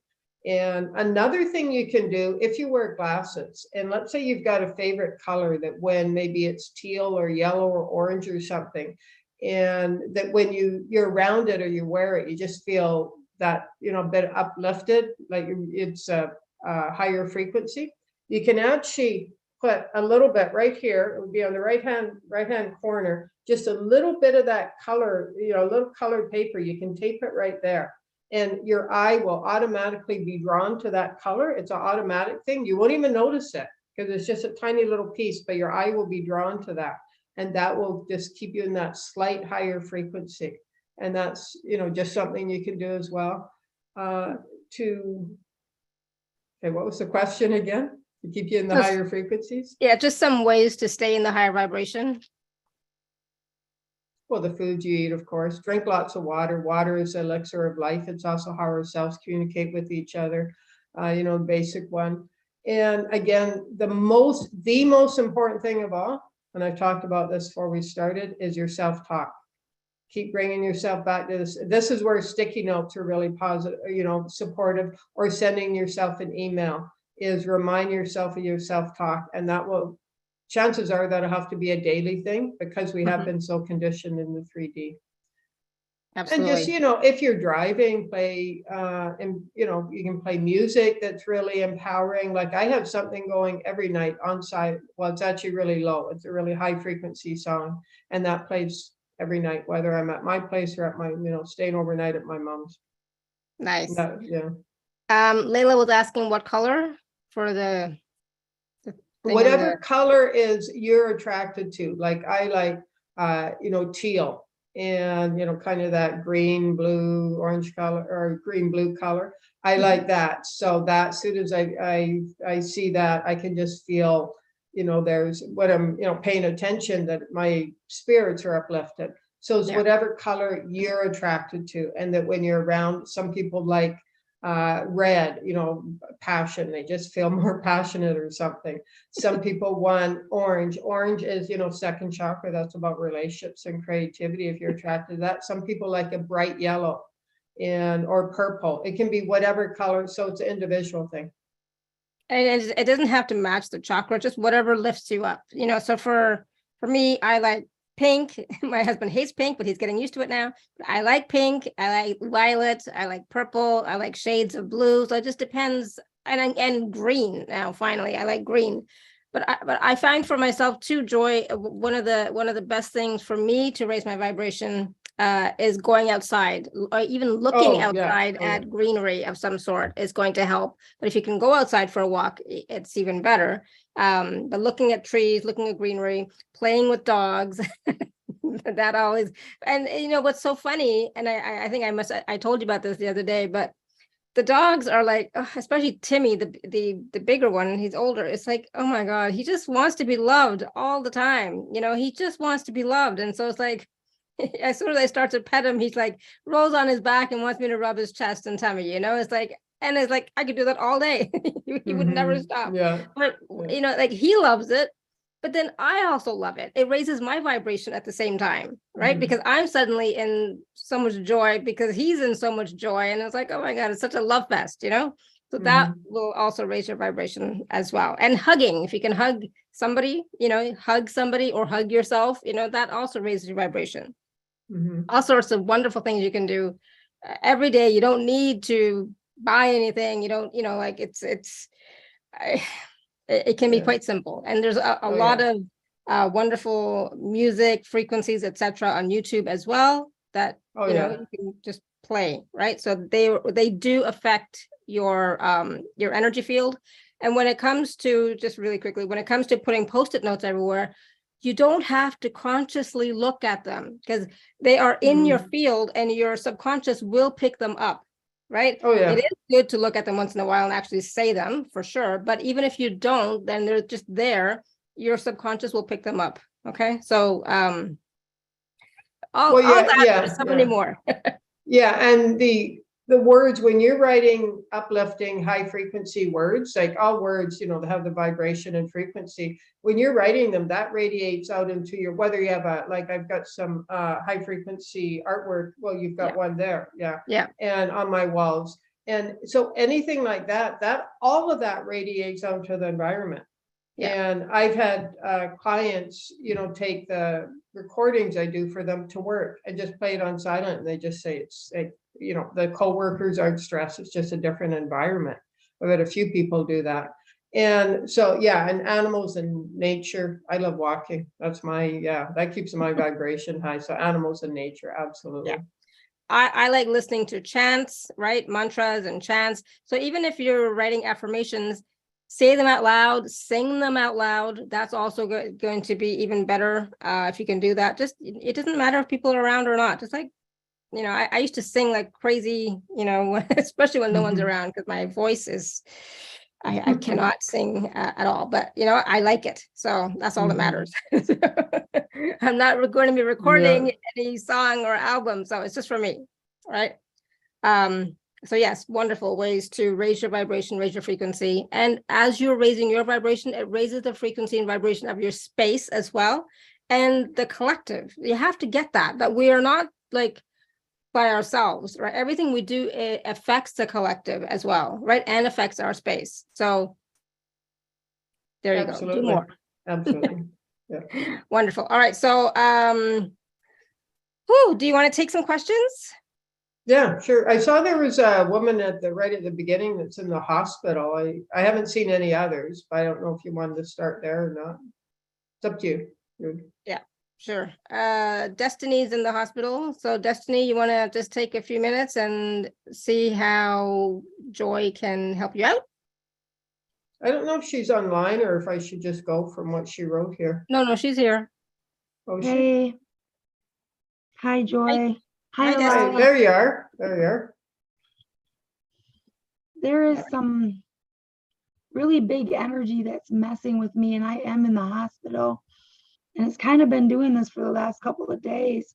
And another thing you can do, if you wear glasses, and let's say you've got a favorite color that when maybe it's teal or yellow or orange or something, and that when you're around it or you wear it, you just feel that, a bit uplifted, like it's a higher frequency. You can actually put a little bit right here, it would be on the right hand corner, just a little bit of that color, a little colored paper, you can tape it right there. And your eye will automatically be drawn to that color. It's an automatic thing. You won't even notice it because it's just a tiny little piece, but your eye will be drawn to that. And that will just keep you in that slight higher frequency. And that's, just something you can do as well. Okay, what was the question again? To keep you in the higher frequencies? Yeah, just some ways to stay in the higher vibration. Well, the food you eat, of course. Drink lots of water. Water is the elixir of life. It's also how our cells communicate with each other, basic one. And again, the most important thing of all, and I talked about this before we started, is your self-talk. Keep bringing yourself back to this. This is where sticky notes are really positive, supportive, or sending yourself an email is remind yourself of your self-talk. And that will, chances are that'll have to be a daily thing because we have been so conditioned in the 3D. Absolutely. And just, if you're driving, play, and, you can play music that's really empowering. Like I have something going every night on site. Well, it's actually really low. It's a really high frequency song. And that plays every night, whether I'm at my place or at my, staying overnight at my mom's. Nice. Yeah. Layla was asking what color for the whatever color is you're attracted to. Like I like teal and kind of that green, blue, orange color or green, blue color. I like that. So that as soon as I see that, I can just feel, there's what I'm, paying attention that my spirits are uplifted. So it's whatever color you're attracted to. And that when you're around, some people like red, passion, they just feel more passionate or something. Some people want orange. Orange is, second chakra. That's about relationships and creativity if you're attracted to that. Some people like a bright yellow or purple. It can be whatever color. So it's an individual thing. And it doesn't have to match the chakra, just whatever lifts you up. So for me, I like pink. My husband hates pink, but he's getting used to it now. I like pink. I like violet. I like purple. I like shades of blue. So it just depends. And green now. Finally, I like green. But I find for myself too, Joy, one of the best things for me to raise my vibration is going outside, or even looking outside at greenery of some sort is going to help. But if you can go outside for a walk, it's even better. But looking at trees, looking at greenery, playing with dogs, that always, and what's so funny, and I think I told you about this the other day, but the dogs are like, especially Timmy, the bigger one, he's older. It's like, oh my God, he just wants to be loved all the time. He just wants to be loved. And so it's like, as soon as I start to pet him, he's like rolls on his back and wants me to rub his chest and tummy, it's like, and it's like, I could do that all day. He would never stop. Yeah. But, like he loves it. But then I also love it. It raises my vibration at the same time, right? Because I'm suddenly in so much joy because he's in so much joy. And it's like, oh my God, it's such a love fest, So that will also raise your vibration as well. And hugging, if you can hug somebody, hug somebody or hug yourself, that also raises your vibration. All sorts of wonderful things you can do every day. You don't need to buy anything. You don't, like it can be quite simple. And there's a lot of wonderful music frequencies, etc. on YouTube as well that you can just play, right? So they do affect your energy field. And when it comes to, just really quickly, when it comes to putting Post-it notes everywhere, you don't have to consciously look at them because they are in your field and your subconscious will pick them up. Right? Oh, yeah. It is good to look at them once in a while and actually say them for sure. But even if you don't, then they're just there. Your subconscious will pick them up. Okay. So all that, there's so many more. Yeah. And the words, when you're writing uplifting high frequency words, like all words, they have the vibration and frequency. When you're writing them, that radiates out into your, whether you have I've got some high frequency artwork. Well, you've got one there. Yeah. Yeah. And on my walls. And so anything like that all of that radiates out to the environment. Yeah. And I've had clients, take the recordings I do for them to work and just play it on silent. And they just say it's like, the co-workers aren't stressed. It's just a different environment. I've had a few people do that. And so, and animals and nature. I love walking. That's that keeps my vibration high. So animals and nature, absolutely. Yeah. I like listening to chants, right? Mantras and chants. So even if you're writing affirmations, say them out loud, sing them out loud. That's also going to be even better if you can do that. Just, it doesn't matter if people are around or not. Just like, I used to sing like crazy, especially when no one's around, because my voice is, I cannot sing at all, but I like it. So that's all that matters. I'm not going to be recording any song or album. So it's just for me. Right. So yes, wonderful ways to raise your vibration, raise your frequency. And as you're raising your vibration, it raises the frequency and vibration of your space as well. And the collective, you have to get that we are not like by ourselves, right? Everything we do, it affects the collective as well, right? And affects our space. So there you go. Do more. Absolutely. Yeah. Wonderful. All right. So do you want to take some questions? Yeah, sure. I saw there was a woman right at the beginning that's in the hospital. I haven't seen any others, but I don't know if you wanted to start there or not. It's up to you. Yeah, sure. Destiny's in the hospital. So Destiny, you want to just take a few minutes and see how Joy can help you out? I don't know if she's online or if I should just go from what she wrote here. No, she's here. Oh, hey. Hi, Joy. Hi, Destiny. There you are. There is some really big energy that's messing with me, and I am in the hospital. And it's kind of been doing this for the last couple of days.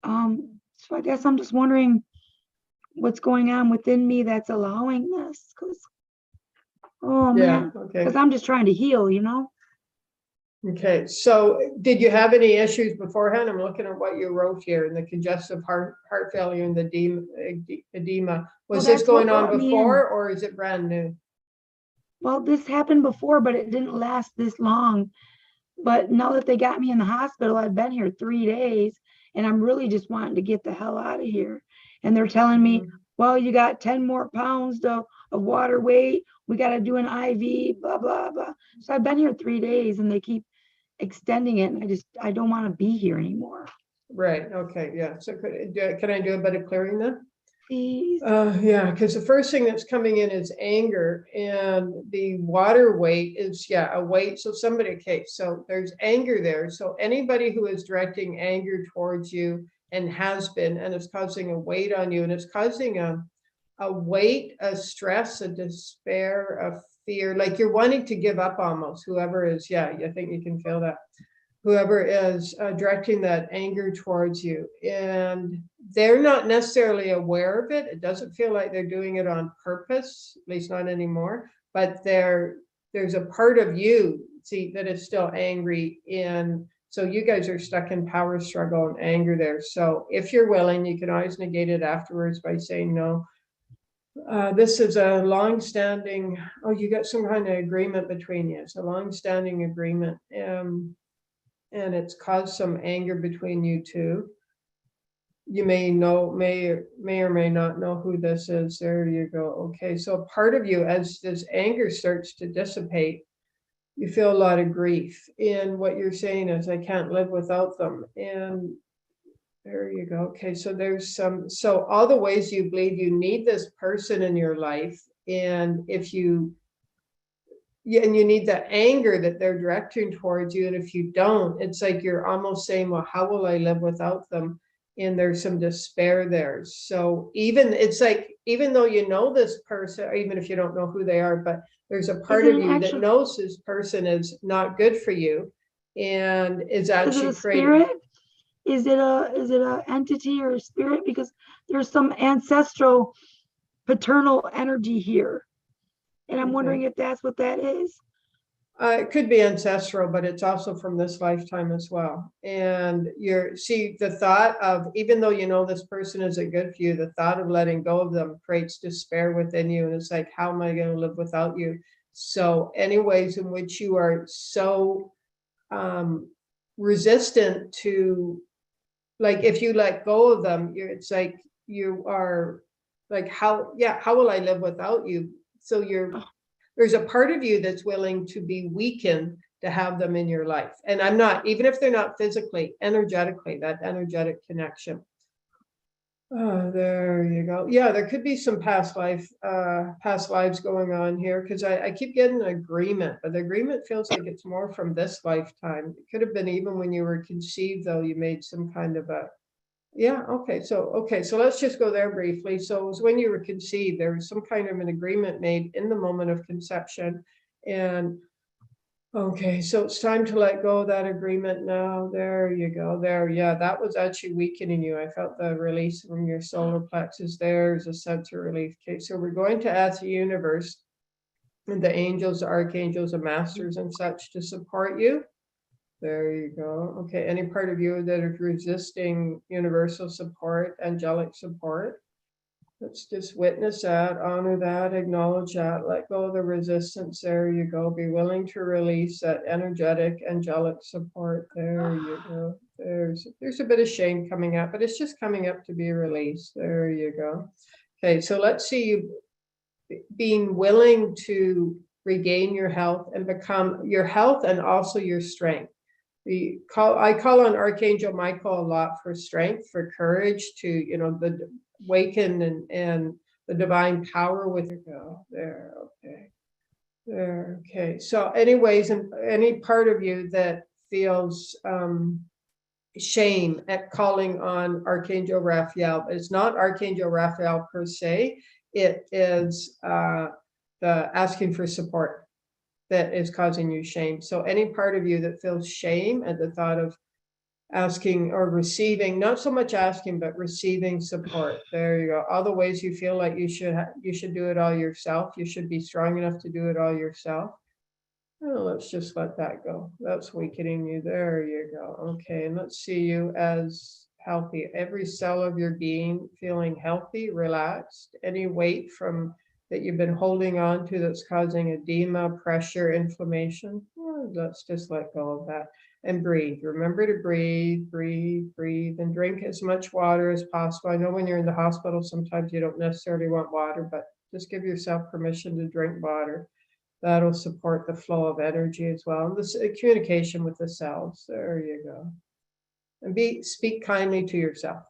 So I guess I'm just wondering what's going on within me that's allowing this. Because I'm just trying to heal, Okay, so did you have any issues beforehand? I'm looking at what you wrote here, and the congestive heart failure and the edema. Was this going on before, or is it brand new? Well, this happened before, but it didn't last this long. But now that they got me in the hospital, I've been here 3 days, and I'm really just wanting to get the hell out of here. And they're telling me, well, you got 10 more pounds of water weight. We got to do an IV, blah, blah, blah. So I've been here 3 days, and they keep extending it, and I don't want to be here anymore. Right. Okay. Yeah. So can I do a bit of clearing then? Please. Yeah, because the first thing that's coming in is anger, and the water weight is a weight. So so there's anger there. So anybody who is directing anger towards you and has been, and it's causing a weight on you, and it's causing a a weight, a stress, a despair, a fear, like you're wanting to give up almost, whoever is, yeah, I think you can feel that. Whoever is directing that anger towards you, and they're not necessarily aware of it. It doesn't feel like they're doing it on purpose, at least not anymore, but there's a part of you, see, that is still angry. And so you guys are stuck in power struggle and anger there. So if you're willing, you can always negate it afterwards by saying no. This is a long-standing, oh, you got some kind of agreement between you. It's a long-standing agreement. And it's caused some anger between you two. You may or may not know who this is. There you go. Okay, so part of you, as this anger starts to dissipate, you feel a lot of grief. And what you're saying is, I can't live without them. And there you go. Okay, so there's so all the ways you believe you need this person in your life. And if you, and you need that anger that they're directing towards you. And if you don't, it's like you're almost saying, well, how will I live without them? And there's some despair there. So it's like, even though you know this person, or even if you don't know who they are, but there's a part of you that knows this person is not good for you and is actually Is it a spirit? Is it a entity or a spirit? Because there's some ancestral paternal energy here. And I'm wondering if that's what that is. It could be ancestral, but it's also from this lifetime as well. And the thought of, even though you know this person isn't good for you, the thought of letting go of them creates despair within you. And it's like, how am I going to live without you? So any ways in which you are so resistant to, like, if you let go of them, it's like you are like, how will I live without you? So there's a part of you that's willing to be weakened to have them in your life. And I'm not, even if they're not physically, energetically, that energetic connection. Oh, there you go. Yeah, there could be some past lives going on here, because I keep getting an agreement, but the agreement feels like it's more from this lifetime. It could have been even when you were conceived, though, you made some kind of a, yeah, okay, so let's just go there briefly. So it was when you were conceived, there was some kind of an agreement made in the moment of conception. And okay, so it's time to let go of that agreement now. There you go. There, yeah, that was actually weakening you. I felt the release from your solar plexus. There's a sense of relief. Okay, so we're going to ask the universe and the angels, the archangels, and masters and such to support you. There you go. Okay, any part of you that is resisting universal support, angelic support, let's just witness that, honor that, acknowledge that, let go of the resistance. There you go. Be willing to release that energetic, angelic support. There you go. There's a bit of shame coming up, but it's just coming up to be released. There you go. Okay, so let's see you being willing to regain your health and become your health and also your strength. I call on Archangel Michael a lot for strength, for courage, to, the awaken and the divine power with you. Go there. Okay. There. Okay. So anyways, any part of you that feels shame at calling on Archangel Raphael, it's not Archangel Raphael per se. It is the asking for support that is causing you shame. So any part of you that feels shame at the thought of asking or receiving, not so much asking, but receiving support. There you go. All the ways you feel like you should do it all yourself. You should be strong enough to do it all yourself. Oh, let's just let that go. That's weakening you. There you go. Okay, and let's see you as healthy. Every cell of your being feeling healthy, relaxed. Any weight that you've been holding on to that's causing edema, pressure, inflammation, let's just let go of that and breathe. Remember to breathe, and drink as much water as possible. I know when you're in the hospital, sometimes you don't necessarily want water, but just give yourself permission to drink water. That'll support the flow of energy as well. And this communication with the cells. There you go. And speak kindly to yourself.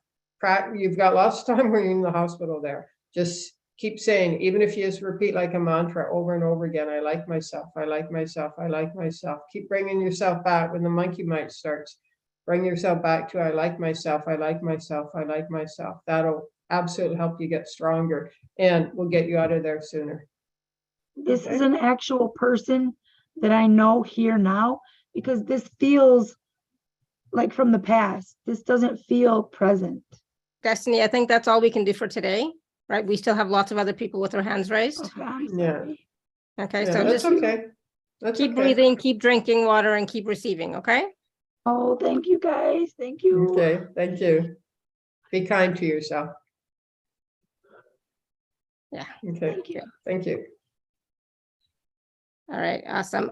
You've got lots of time when you're in the hospital there. Just keep saying, even if you just repeat like a mantra over and over again, I like myself, I like myself, I like myself. Keep bringing yourself back when the monkey mind starts. Bring yourself back to I like myself, I like myself, I like myself. That'll absolutely help you get stronger, and we'll get you out of there sooner. This is Okay. an actual person that I know here now, because this feels like from the past. This doesn't feel present. Destiny, I think that's all we can do for today, right? We still have lots of other people with their hands raised. Okay, I'm Yeah. sorry. Okay, Yeah, so that's just okay. That's keep okay. breathing, keep drinking water, and keep receiving, okay? Oh, thank you guys. Thank you. Okay, thank you. Be kind to yourself. Yeah. Okay, Thank you. thank you. All right, awesome.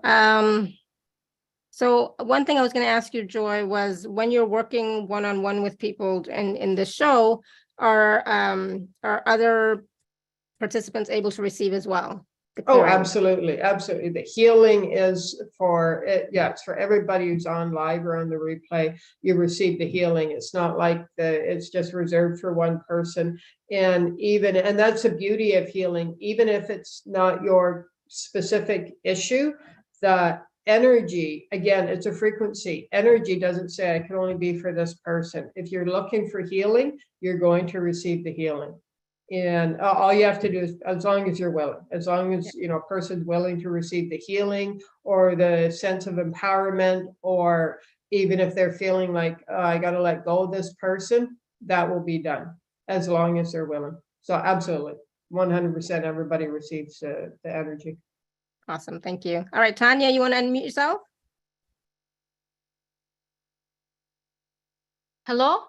So one thing I was going to ask you, Joy, was when you're working one-on-one with people in the show, are other participants able to receive as well? the Oh, clearing? absolutely, absolutely. The healing is for it. Yeah, it's for everybody who's on live or on the replay. You receive the healing. It's not like it's just reserved for one person. And that's the beauty of healing. Even if it's not your specific issue, the energy, again, it's a frequency. Energy doesn't say I can only be for this person. If you're looking for healing, you're going to receive the healing. And all you have to do is, as long as you're willing, as long as, a person's willing to receive the healing or the sense of empowerment, or even if they're feeling like, I got to let go of this person, that will be done as long as they're willing. So absolutely, 100% everybody receives the energy. Awesome, thank you. All right, Tanya, you want to unmute yourself? Hello,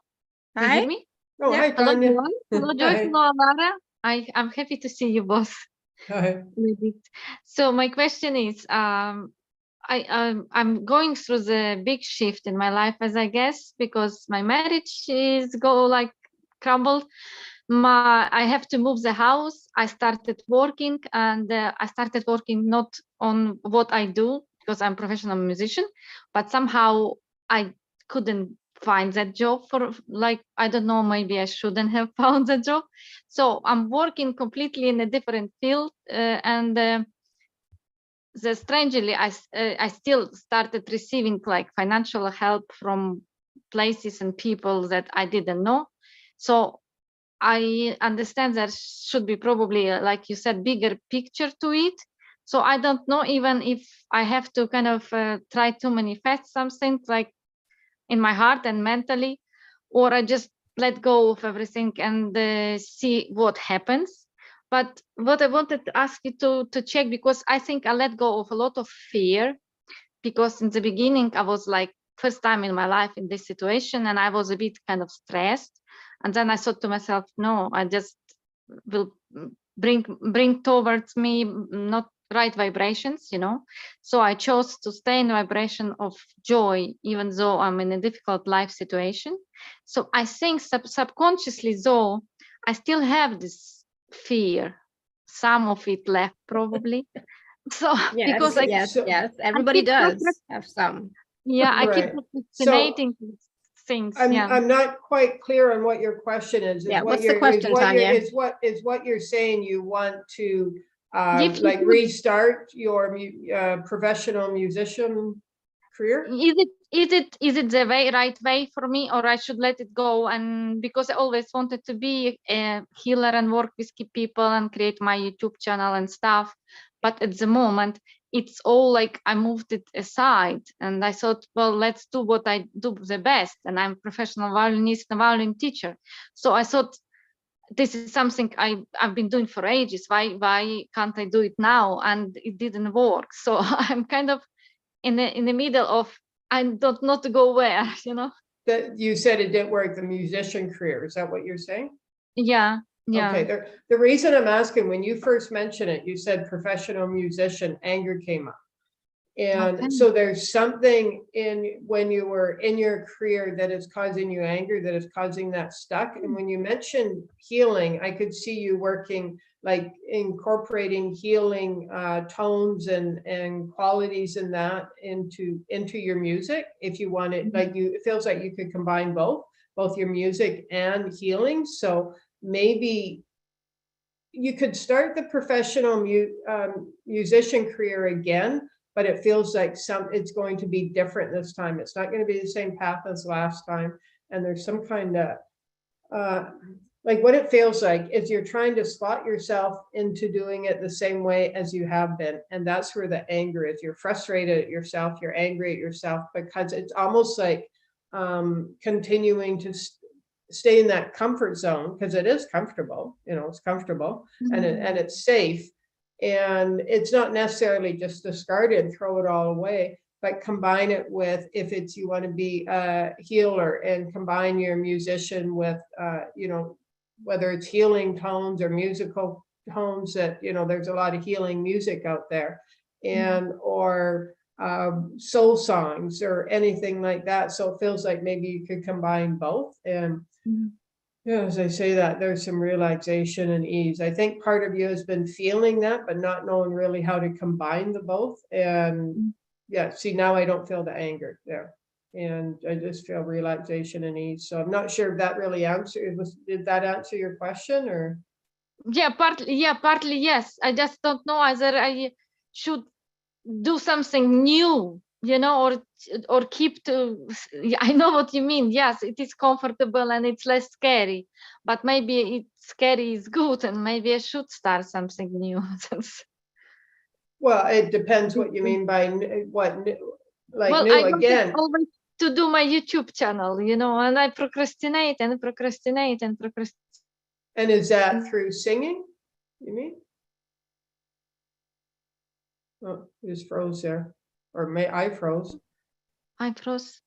can you Hi. hear me? Oh, Yeah. hi, Hello, Tanya. everyone. Hello, Joy. Hi. Hello, Alara. I'm happy to see you both. Hi. So my question is, I'm going through the big shift in my life, as I guess, because my marriage is crumbled. I have to move the house. I started working, and I started working not on what I do because I'm a professional musician, but somehow I couldn't find that job for I don't know, maybe I shouldn't have found the job. So I'm working completely in a different field, and strangely I still started receiving financial help from places and people that I didn't know. So I understand there should be probably, like you said, bigger picture to it. So I don't know even if I have to kind of try to manifest something in my heart and mentally, or I just let go of everything and see what happens. But what I wanted to ask you to check, because I think I let go of a lot of fear, because in the beginning I was first time in my life in this situation, and I was a bit kind of stressed. And then I thought to myself, no, I just will bring towards me not right vibrations, so I chose to stay in vibration of joy, even though I'm in a difficult life situation. So I think subconsciously, though, I still have this fear, some of it left probably. So Yes, because yes, everybody does have some. I keep Right. procrastinating things. I'm not quite clear on what your question is. Yeah, what's the question, Tanya? Is what you're saying you want to If you could- restart your professional musician career? Is it the right way for me, or I should let it go? And because I always wanted to be a healer and work with people and create my YouTube channel and stuff, but at the moment it's all I moved it aside, and I thought, well, let's do what I do the best, and I'm a professional violinist and violin teacher. So I thought, this is something I've been doing for ages. Why can't I do it now? And it didn't work. So I'm kind of in the middle of, I don't know to go where, That you said it didn't work, the musician career. Is that what you're saying? Yeah. Okay. The reason I'm asking, when you first mentioned it, you said professional musician, anger came up. And Okay. so there's something when you were in your career that is causing you anger, that is causing that stuck. And when you mentioned healing, I could see you working, incorporating healing tones and qualities in that into your music. If you wanted, it feels like you could combine both your music and healing. So maybe you could start the professional musician career again, but it feels like it's going to be different this time. It's not going to be the same path as last time. And there's some kind of like what it feels like is you're trying to slot yourself into doing it the same way as you have been. And that's where the anger is. You're frustrated at yourself, you're angry at yourself, because it's almost like continuing to stay in that comfort zone, because it is comfortable, you know, it's comfortable and it's safe. And it's not necessarily just discard it and throw it all away, but combine it with, if it's, you want to be a healer, and combine your musician with, you know, whether it's healing tones or musical tones, that, you know, there's a lot of healing music out there, and, or soul songs or anything like that. So it feels like maybe you could combine both. And yeah, as I say that, there's some relaxation and ease. I think part of you has been feeling that, but not knowing really how to combine the both. And yeah, see, now I don't feel the anger there. And I just feel relaxation and ease. So I'm not sure if that really answered, did that answer your question, or? Yeah, partly yes. I just don't know whether I should do something new, you know, or keep to, I know what you mean. Yes, it is comfortable and it's less scary, but maybe it's scary is good, and maybe I should start something new. Well, it depends what you mean by what, like Well, new I wanted again. always to do my YouTube channel, you know, and I procrastinate and procrastinate and procrastinate. And is that through singing, you mean? Oh, you just froze there, or I froze. I froze.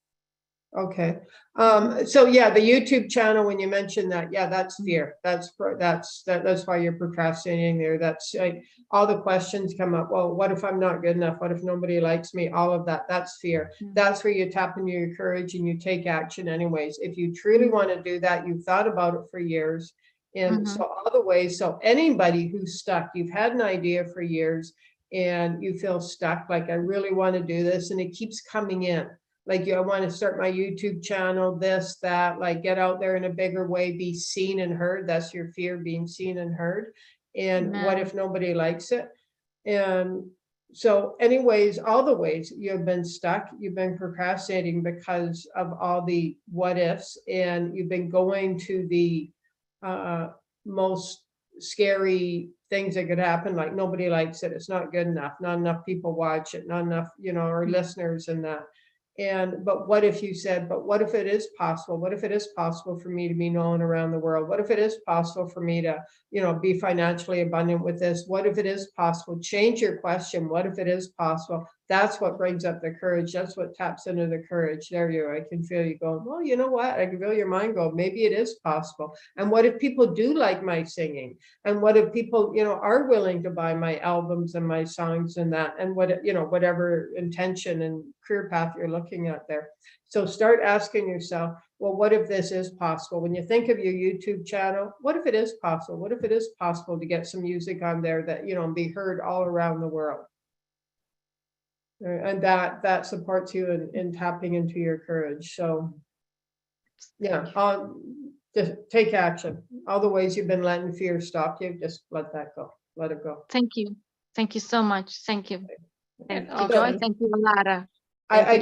Okay. So yeah, the YouTube channel, when you mentioned that, yeah, that's fear. That's why you're procrastinating there. That's like, all the questions come up. Well, what if I'm not good enough? What if nobody likes me? All of that, that's fear. That's where you tap into your courage and you take action anyways. If you truly want to do that, you've thought about it for years. And so all the ways, so anybody who's stuck, you've had an idea for years and you feel stuck, like I really want to do this, and it keeps coming in. Like, I want to start my YouTube channel, this, that, like get out there in a bigger way, be seen and heard. That's your fear, being seen and heard. And what if nobody likes it? And so anyways, all the ways you've been stuck, you've been procrastinating because of all the what ifs, and you've been going to the most scary things that could happen, like nobody likes it, it's not good enough, not enough people watch it, not enough, you know, or listeners, and that. And, but what if you said, but what if it is possible? What if it is possible for me to be known around the world? What if it is possible for me to, you know, be financially abundant with this? What if it is possible? Change your question. What if it is possible? That's what brings up the courage. That's what taps into the courage. There you are. I can feel you going, well, you know what? I can feel your mind go, maybe it is possible. And what if people do like my singing? And what if people, you know, are willing to buy my albums and my songs and that, and what, you know, whatever intention and career path you're looking at there. So start asking yourself, well, what if this is possible? When you think of your YouTube channel, what if it is possible? What if it is possible to get some music on there that, you know, be heard all around the world? And that supports you in tapping into your courage. So yeah, just take action. All the ways you've been letting fear stop you, just let that go. Let it go. Thank you. Thank you so much. Thank you. Thank you, Awesome. Joy. Thank you, Lara. I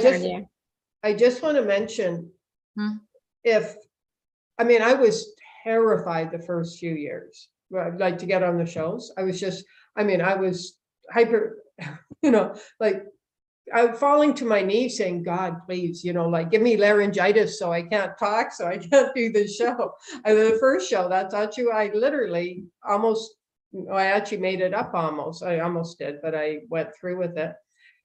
just want to mention, I mean, I was terrified the first few years, like to get on the shows. I was just, I mean, I was hyper, you know, like I'm falling to my knees saying, God, please, you know, like give me laryngitis so I can't talk, so I can't do the show. The first show, that's actually, I literally almost, I actually made it up almost. I almost did, but I went through with it.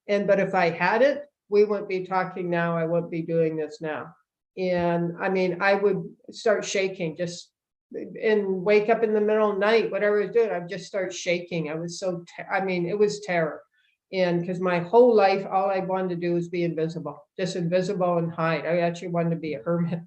But if I had it, we wouldn't be talking now. I wouldn't be doing this now. And I mean, I would start shaking, just and wake up in the middle of the night, whatever I was doing, I'd just start shaking. I was so, I mean, it was terror. And because my whole life, all I wanted to do was be invisible, just invisible and hide. I actually wanted to be a hermit.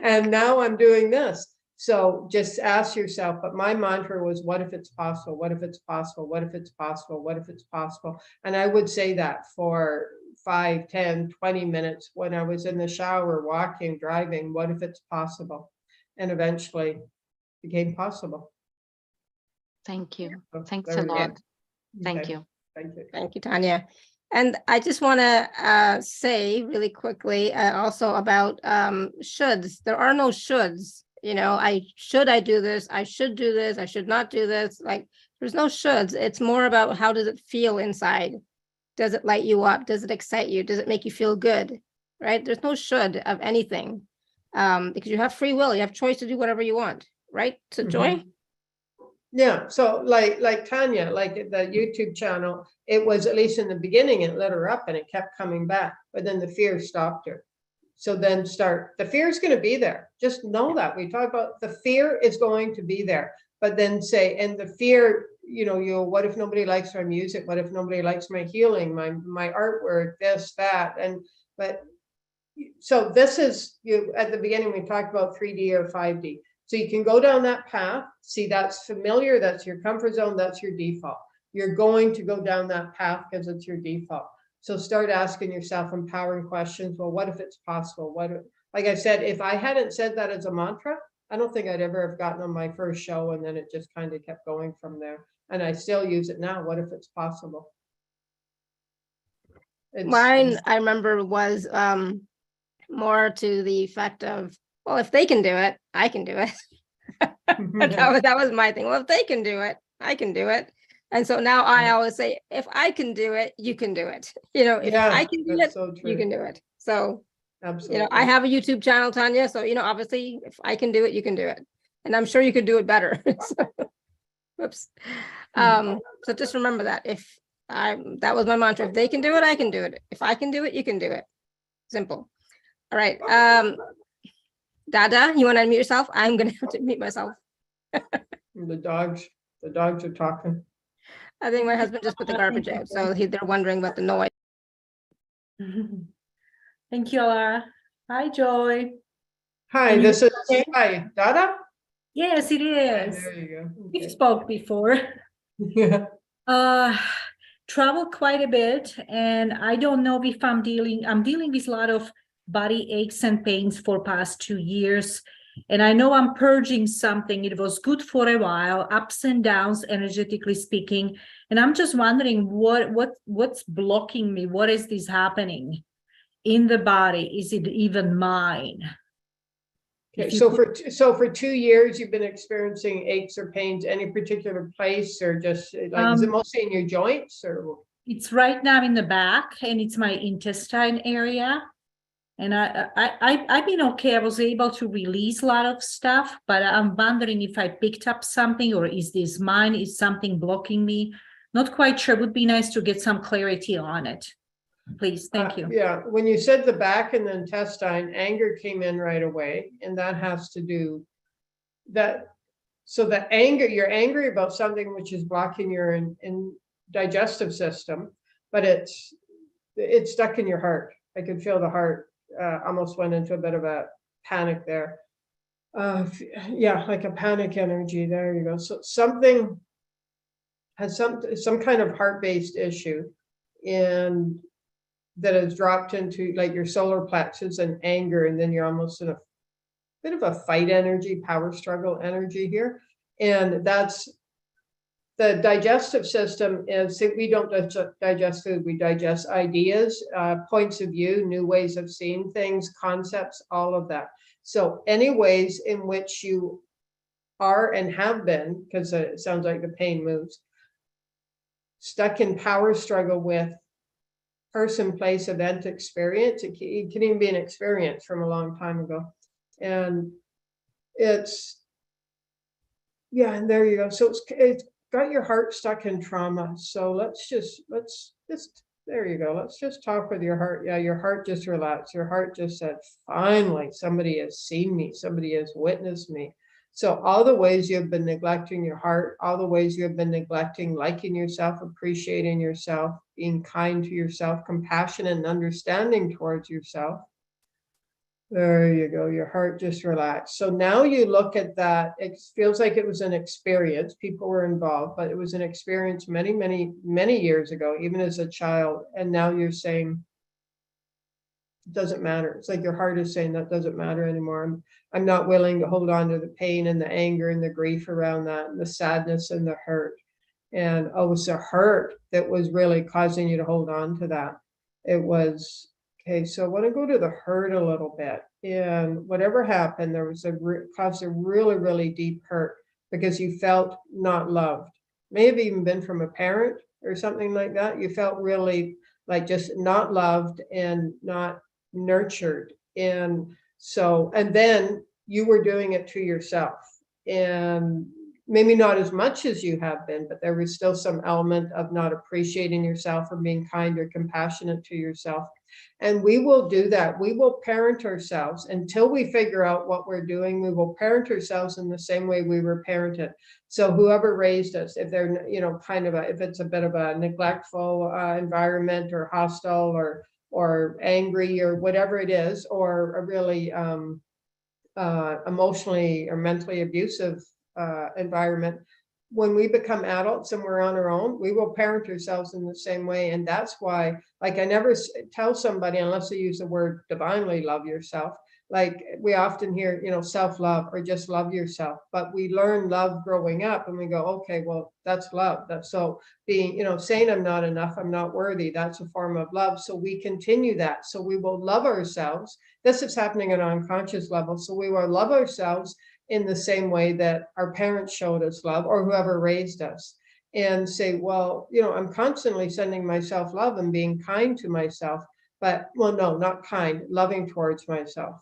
And now I'm doing this. So just ask yourself, but my mantra was, what if it's possible? What if it's possible? What if it's possible? What if it's possible? And I would say that for 5, 10, 20 minutes when I was in the shower, walking, driving, what if it's possible? And eventually became possible. Thank you. So Thanks there a we go. lot. Thank Okay. you. Thank you. Thank you, Tanya. And I just want to say really quickly also about shoulds. There are no shoulds. You know, I do this? I should do this. I should not do this. Like, there's no shoulds. It's more about how does it feel inside? Does it light you up? Does it excite you? Does it make you feel good? Right? There's no should of anything, because you have free will. You have choice to do whatever you want. Right? So Joy? Yeah, so like Tanya, like the YouTube channel, it was, at least in the beginning, it lit her up and it kept coming back, but then the fear stopped her. So then the fear is going to be there. Just know that. We talk about the fear is going to be there, but then say, and the fear, you know, what if nobody likes my music? What if nobody likes my healing, my artwork, this, that, but so this is, at the beginning, we talked about 3D or 5D. So you can go down that path, see that's familiar, that's your comfort zone, that's your default. You're going to go down that path because it's your default. So start asking yourself empowering questions. Well, what if it's possible? Like I said, if I hadn't said that as a mantra, I don't think I'd ever have gotten on my first show, and then it just kind of kept going from there. And I still use it now. What if it's possible? Mine, I remember, was more to the effect of, well, if they can do it, I can do it. that was my thing. Well, if they can do it, I can do it. And so now I always say, if I can do it, you can do it. You know, if I can do it, so you can do it. So, absolutely. You know, I have a YouTube channel, Tanya. So, you know, obviously, if I can do it, you can do it. And I'm sure you could do it better. Whoops. So just remember that. That was my mantra. If they can do it, I can do it. If I can do it, you can do it. Simple. All right. Dada, you want to unmute yourself? I'm going to have to mute myself. The dogs are talking. I think my husband just put the garbage out, so they're wondering about the noise. Thank you, Laura. Hi, Joy. Hi, this is Dada? Yes, it is. There you go. Okay. We spoke before. Yeah. Traveled quite a bit, and I don't know if I'm dealing with a lot of body aches and pains for past 2 years. And I know I'm purging something. It was good for a while, ups and downs, energetically speaking. And I'm just wondering what's blocking me? What is this happening in the body? Is it even mine? Okay, so for 2 years you've been experiencing aches or pains, any particular place, or just like, is it mostly in your joints, or? It's right now in the back, and it's my intestine area. And I've been okay. I was able to release a lot of stuff, but I'm wondering if I picked up something, or is this mine? Is something blocking me? Not quite sure. Would be nice to get some clarity on it. Please, thank you. Yeah, when you said the back and the intestine, anger came in right away, and that has to do that. So the anger, you're angry about something which is blocking your in digestive system, but it's stuck in your heart. I could feel the heart. Almost went into a bit of a panic there. Yeah, like a panic energy. There you go. So something has some kind of heart-based issue, and that has dropped into like your solar plexus and anger, and then you're almost in a bit of a fight energy, power struggle energy here. And that's the digestive system. Is we don't digest food, we digest ideas, points of view, new ways of seeing things, concepts, all of that. So any ways in which you are and have been, because it sounds like the pain moves, stuck in power struggle with person, place, event, experience. It can even be an experience from a long time ago. And it's, yeah, and there you go. So it's got your heart stuck in trauma. So let's just, there you go. Let's just talk with your heart. Yeah, your heart just relaxed. Your heart just said, finally, somebody has seen me. Somebody has witnessed me. So all the ways you've been neglecting your heart, all the ways you have been neglecting liking yourself, appreciating yourself, being kind to yourself, compassionate and understanding towards yourself. There you go. Your heart just relaxed. So now you look at that. It feels like it was an experience. People were involved, but it was an experience many, many, many years ago, even as a child. And now you're saying, it doesn't matter. It's like your heart is saying that doesn't matter anymore. I'm not willing to hold on to the pain and the anger and the grief around that, and the sadness and the hurt. And it was a hurt that was really causing you to hold on to that. It was, okay, so I want to go to the hurt a little bit. And whatever happened, there was caused a really, really deep hurt because you felt not loved. May have even been from a parent or something like that. You felt really like just not loved and not nurtured. And so, and then you were doing it to yourself. And maybe not as much as you have been, but there was still some element of not appreciating yourself or being kind or compassionate to yourself. And we will do that. We will parent ourselves until we figure out what we're doing. We will parent ourselves in the same way we were parented. So whoever raised us, if they're, kind of if it's a bit of a neglectful environment or hostile or angry or whatever it is, or a really emotionally or mentally abusive environment, when we become adults and we're on our own, we will parent ourselves in the same way. And that's why, like, I never tell somebody, unless they use the word divinely love yourself, like we often hear, self-love or just love yourself, but we learn love growing up and we go, okay, well, that's love. That's so being, saying I'm not enough, I'm not worthy, that's a form of love. So we continue that. So we will love ourselves. This is happening at an unconscious level. So we will love ourselves in the same way that our parents showed us love or whoever raised us, and say, well, I'm constantly sending myself love and being kind to myself, but well, no, not kind, loving towards myself.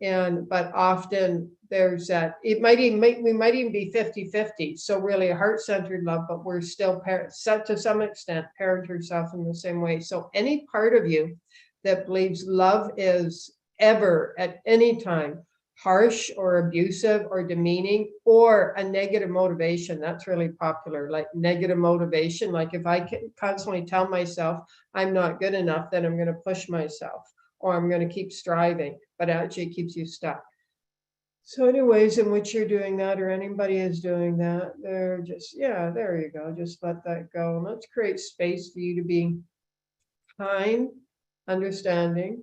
But often there's that, we might even be 50-50. So really a heart-centered love, but we're still to some extent parent yourself in the same way. So any part of you that believes love is ever at any time harsh or abusive or demeaning or a negative motivation, that's really popular, like negative motivation. Like if I can constantly tell myself I'm not good enough, then I'm going to push myself or I'm going to keep striving, but actually it keeps you stuck. So any ways in which you're doing that or anybody is doing that, they're just, yeah, there you go. Just let that go. And let's create space for you to be kind, understanding,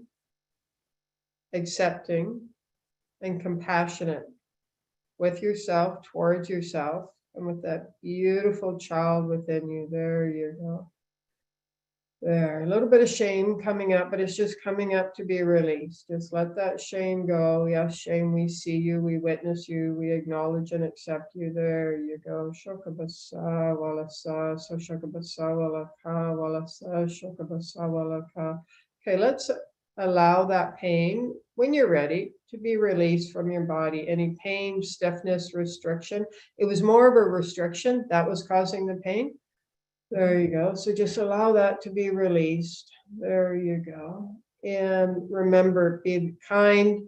accepting, and compassionate with yourself, towards yourself, and with that beautiful child within you. There you go. There, a little bit of shame coming up, but it's just coming up to be released. Just let that shame go. Yes, shame, we see you, we witness you, we acknowledge and accept you. There you go. Shokabasa walasa, so shokabasa walaka, walasa, shokabasa walaka. Okay, let's allow that pain, when you're ready, to be released from your body. Any pain, stiffness, restriction. It was more of a restriction that was causing the pain. There you go. So just allow that to be released. There you go. And remember, be kind,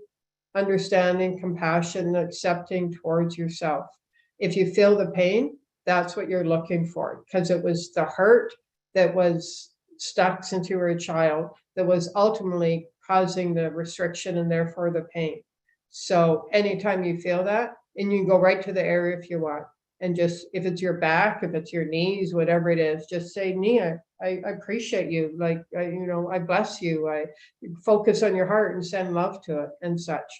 understanding, compassion, accepting towards yourself. If you feel the pain, that's what you're looking for, because it was the hurt that was stuck since you were a child that was ultimately causing the restriction and therefore the pain. So anytime you feel that, and you can go right to the area if you want, and just, if it's your back, if it's your knees, whatever it is, just say, Nia, I appreciate you. Like, I bless you. I focus on your heart and send love to it and such.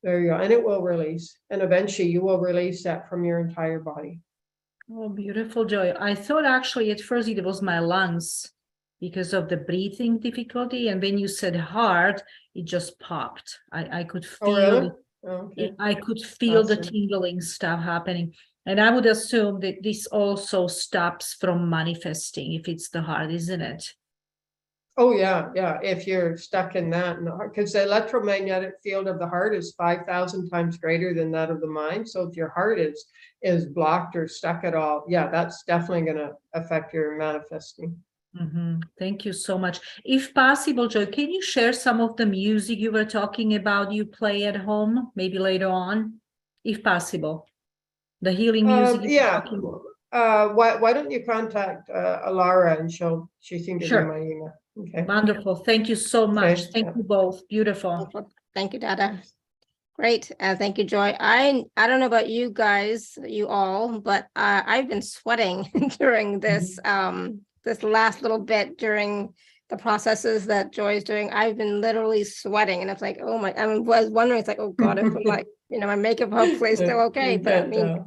There you go. And it will release. And eventually you will release that from your entire body. Oh, beautiful, Joy. I thought actually at first it was my lungs because of the breathing difficulty. And when you said heart, it just popped. I could feel really? Okay. I could feel Awesome. the tingling stuff happening. And I would assume that this also stops from manifesting if it's the heart, isn't it? Oh, yeah. If you're stuck in that, because the electromagnetic field of the heart is 5,000 times greater than that of the mind. So if your heart is blocked or stuck at all, yeah, that's definitely going to affect your manifesting. Mm-hmm. Thank you so much. If possible, Joy, can you share some of the music you were talking about you play at home, maybe later on, if possible? The healing music. Yeah. Why don't you contact Alara and she can give you my email. Okay. Wonderful. Thank you so much. Okay. Thank you both. Beautiful. Thank you, Dada. Great. Thank you, Joy. I don't know about you guys, you all, but I've been sweating during this this last little bit during the processes that Joy is doing. I've been literally sweating, and it's like, oh my! I was wondering, it's like, oh God, if like, my makeup hopefully is still okay, but I mean,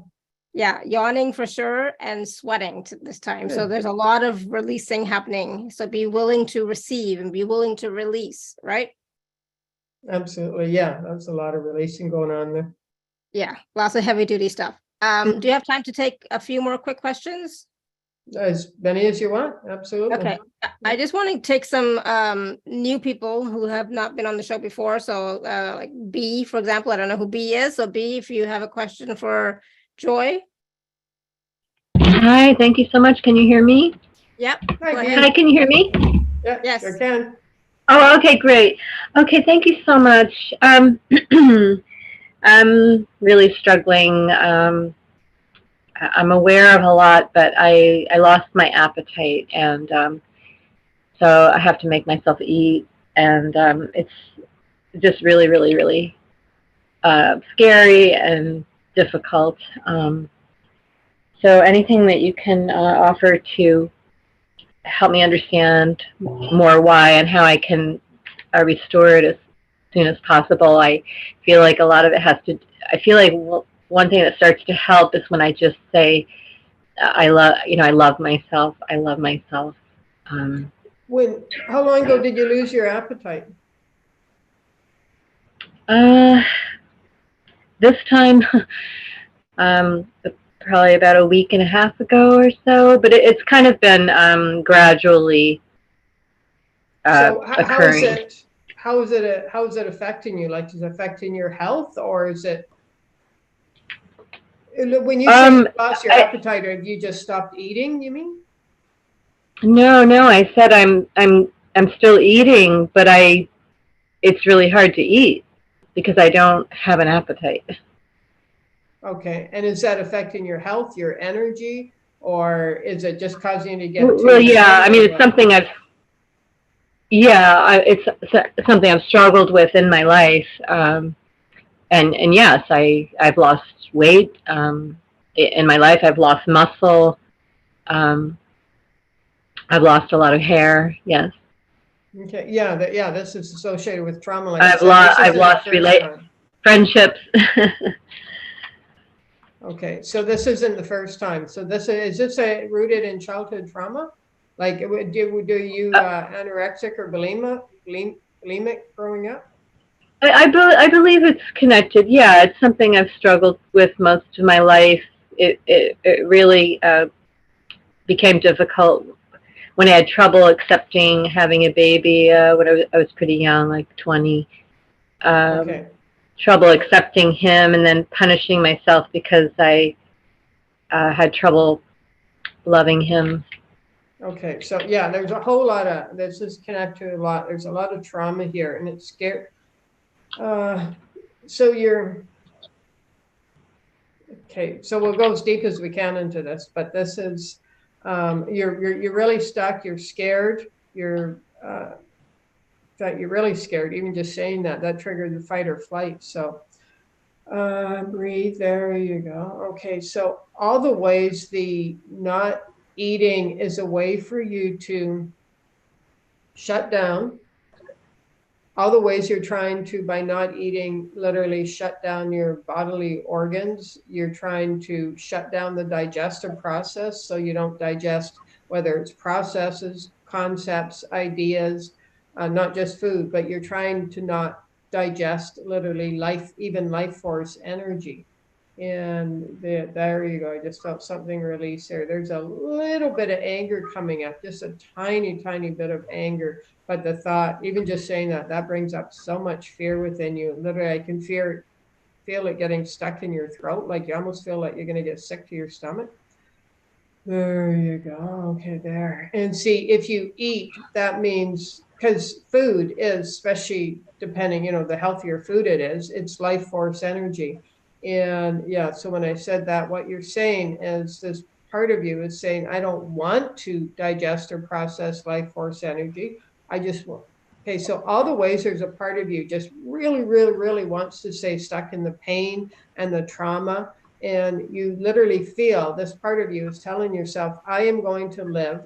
Yeah, yawning for sure and sweating this time. So Good. there's a lot of releasing happening. So be willing to receive and be willing to release, right? Absolutely. Yeah, that's a lot of releasing going on there. Yeah, lots of heavy duty stuff. Do you have time to take a few more quick questions? As many as you want. Absolutely. Okay, I just want to take some new people who have not been on the show before. So like B, for example, I don't know who B is. So B, if you have a question for Joy. Hi, thank you so much. Can you hear me? Yep. Hi, go B. ahead. Hi, can you hear me? Yeah, Yes. sure can. Oh, okay, great. Okay, thank you so much. I'm really struggling. I'm aware of a lot, but I lost my appetite, and so I have to make myself eat, and it's just really, really, really scary and difficult. So anything that you can offer to help me understand more why and how I can restore it as soon as possible. I feel like a lot of it has to, I feel like one thing that starts to help is when I just say, I love myself. I love myself. How long ago did you lose your appetite? This time, probably about a week and a half ago or so, but it's kind of been gradually So occurring. how is it affecting you? Like, is it affecting your health, or is it when you say you lost your appetite, or have you just stopped eating, you mean? No, I said I'm still eating, but it's really hard to eat because I don't have an appetite. Okay, and is that affecting your health, your energy, or is it just causing you to get Well, yeah, I mean, it's something it's something I've struggled with in my life, and yes, I've lost weight in my life. I've lost muscle. I've lost a lot of hair. Yes. Okay, yeah, this is associated with trauma. Like I've lost friendships. Okay, so this isn't the first time. So is this rooted in childhood trauma? Like, do you anorexic or bulimic growing up? I believe it's connected. Yeah, it's something I've struggled with most of my life. It really became difficult when I had trouble accepting having a baby when I was pretty young, like 20. Okay. Trouble accepting him, and then punishing myself because I had trouble loving him. Okay, so yeah, there's a whole lot of, this is connected to a lot. There's a lot of trauma here, and it's scary. So okay, so we'll go as deep as we can into this, but this is, you're really stuck, you're scared, you're really scared. Even just saying that triggered the fight or flight. So breathe, there you go. Okay, so all the ways the not eating is a way for you to shut down. All the ways you're trying to, by not eating, literally shut down your bodily organs. You're trying to shut down the digestive process so you don't digest, whether it's processes, concepts, ideas, not just food, but you're trying to not digest literally even life force energy. And there you go. I just felt something release there. There's a little bit of anger coming up, just a tiny, tiny bit of anger. But the thought, even just saying that brings up so much fear within you. Literally, I can feel it getting stuck in your throat. Like you almost feel like you're going to get sick to your stomach. There you go. Okay, there. And see, if you eat, that means, because food is, especially depending, the healthier food it is, it's life force energy. And yeah, so when I said that, what you're saying is this part of you is saying, I don't want to digest or process life force energy. I just want. Okay, so all the ways there's a part of you just really, really, really wants to stay stuck in the pain and the trauma. And you literally feel this part of you is telling yourself, I am going to live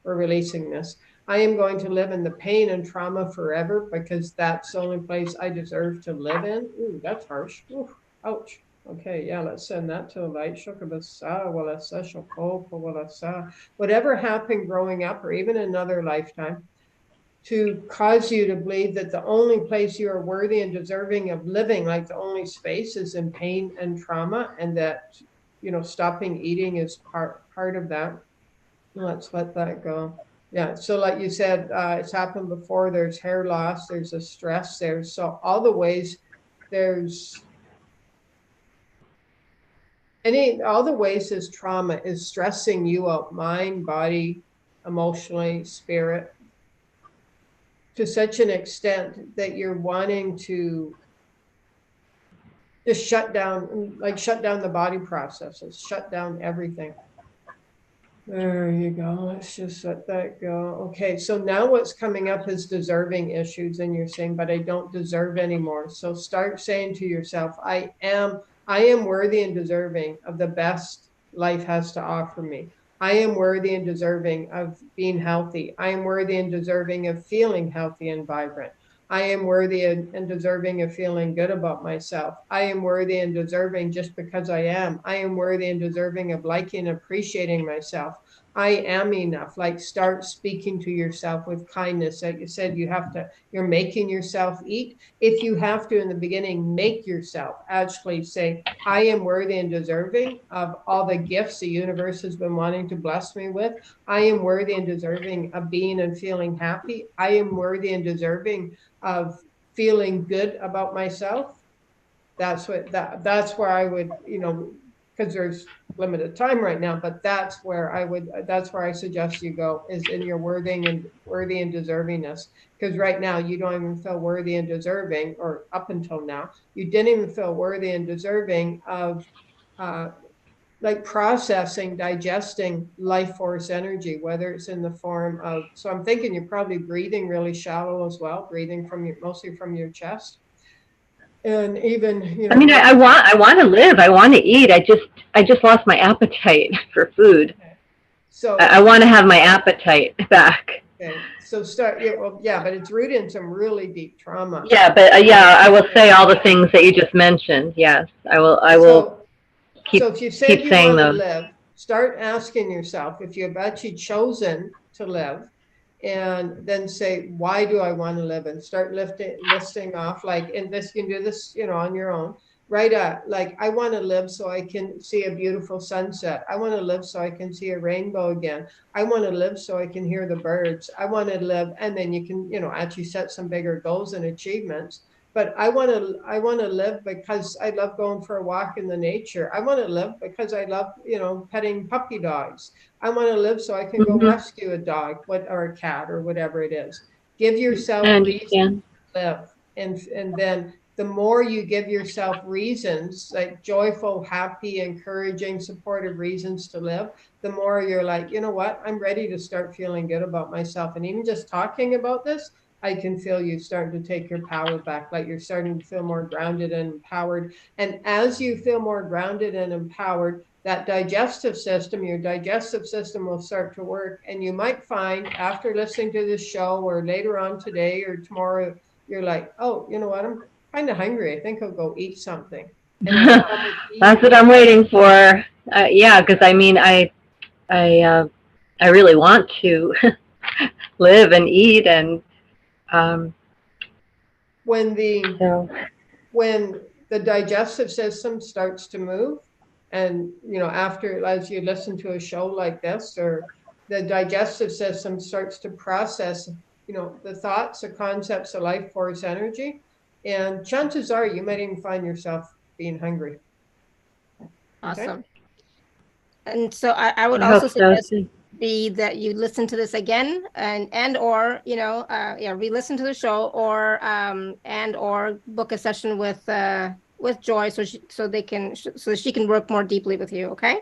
we're releasing this. I am going to live in the pain and trauma forever because that's the only place I deserve to live in. Ooh, that's harsh. Ooh, ouch. Okay, yeah, let's send that to the light. Shukabasa, walasa, shokopa, walasa. Whatever happened growing up or even another lifetime to cause you to believe that the only place you are worthy and deserving of living, like the only space, is in pain and trauma, and that, you know, stopping eating is part of that. Let's let that go. Yeah, so like you said, it's happened before. There's hair loss, there's a stress there. So all the ways there's all the ways this trauma is stressing you out, mind, body, emotionally, spirit, to such an extent that you're wanting to just shut down the body processes, shut down everything. There you go. Let's just let that go. Okay, so now what's coming up is deserving issues, and you're saying, but I don't deserve anymore. So start saying to yourself, I am worthy and deserving of the best life has to offer me. I am worthy and deserving of being healthy. I am worthy and deserving of feeling healthy and vibrant. I am worthy and deserving of feeling good about myself. I am worthy and deserving just because I am. I am worthy and deserving of liking and appreciating myself. I am enough. Like, start speaking to yourself with kindness. Like you said, you're making yourself eat. If you have to in the beginning, make yourself actually say, I am worthy and deserving of all the gifts the universe has been wanting to bless me with. I am worthy and deserving of being and feeling happy. I am worthy and deserving of feeling good about myself. That's where I would, you know, because there's limited time right now, but that's where I suggest you go, is in your worthy and deservingness. Because right now you don't even feel worthy and deserving, or up until now, you didn't even feel worthy and deserving of like processing, digesting life force energy, whether it's in the form of, so I'm thinking you're probably breathing really shallow as well, breathing mostly from your chest. And even, you know, I mean, I want to live. I want to eat. I just lost my appetite for food. okay. So I want to have my appetite back. okay, so start. Yeah, well, yeah, but it's rooted in some really deep trauma. Yeah, but yeah, I will say all the things that you just mentioned. Yes, I will keep. So if you said you saying want to those. live, start asking yourself if you've actually chosen to live, and then say, why do I want to live? And start listing off, like, in this, you can do this, you know, on your own. Write like, I want to live so I can see a beautiful sunset. I want to live so I can see a rainbow again. I want to live so I can hear the birds. I want to live, and then you can, you know, actually set some bigger goals and achievements. But I want to live because I love going for a walk in the nature. I want to live because I love, you know, petting puppy dogs. I want to live so I can go rescue a dog, or a cat, or whatever it is. Give yourself reasons to live, and then the more you give yourself reasons, like joyful, happy, encouraging, supportive reasons to live, the more you're like, you know what, I'm ready to start feeling good about myself. And even just talking about this, I can feel you starting to take your power back, like you're starting to feel more grounded and empowered. And as you feel more grounded and empowered, that your digestive system will start to work. And you might find, after listening to this show, or later on today or tomorrow, you're like, oh, you know what, I'm kind of hungry. I think I'll go eat something. That's what I'm waiting for. Yeah, because I mean, I really want to live and eat, and when the digestive system starts to move, and, you know, as you listen to a show like this, or the digestive system starts to process, you know, the thoughts, the concepts, the life force energy, and chances are you might even find yourself being hungry. Awesome. Okay? And so I would also suggest that you listen to this again, and or, you know, re-listen to the show, or and or book a session with Joy, so she can work more deeply with you. Okay.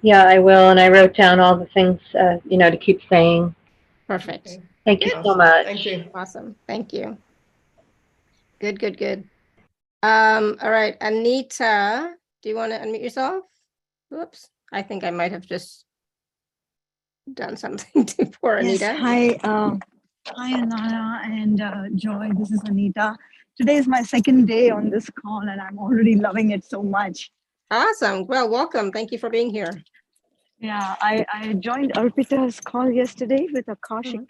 Yeah, I will. And I wrote down all the things, you know, to keep saying. Perfect. Okay. Thank you so much. Thank you. Awesome. Thank you. Good. All right, Anita, do you want to unmute yourself? Whoops, I think I might have just done something to poor Anita. Yes, hi, Anana and Joy. This is Anita. today is my second day on this call, and I'm already loving it so much. Awesome. Well, welcome. Thank you for being here. Yeah, I joined Arpita's call yesterday with a Kaushik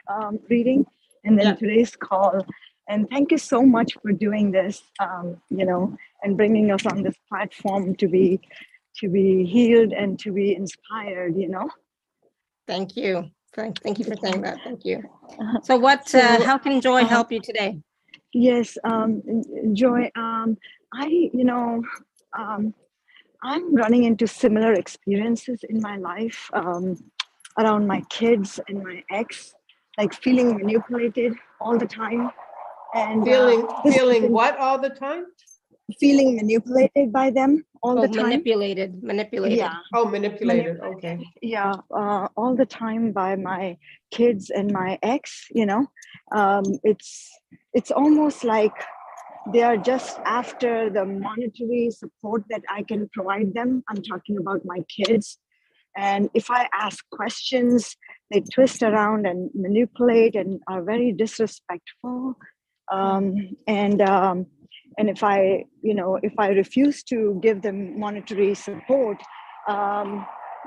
reading, and then Yeah. today's call. And thank you so much for doing this, and bringing us on this platform to be healed and to be inspired. Thank you. Thank you for saying that. Thank you. Uh-huh. So what, So, how can Joy help you today? Yes, Joy. I'm running into similar experiences in my life around my kids and my ex, like feeling manipulated all the time, and Feeling what all the time? feeling manipulated by them all the time. Manipulated. Yeah, Oh, manipulated. Okay. yeah, all the time by my kids and my ex. It's almost like they are just after the monetary support that I can provide them. I'm talking about my kids. And if I ask questions, they twist around and manipulate and are very disrespectful. And if I refuse to give them monetary support,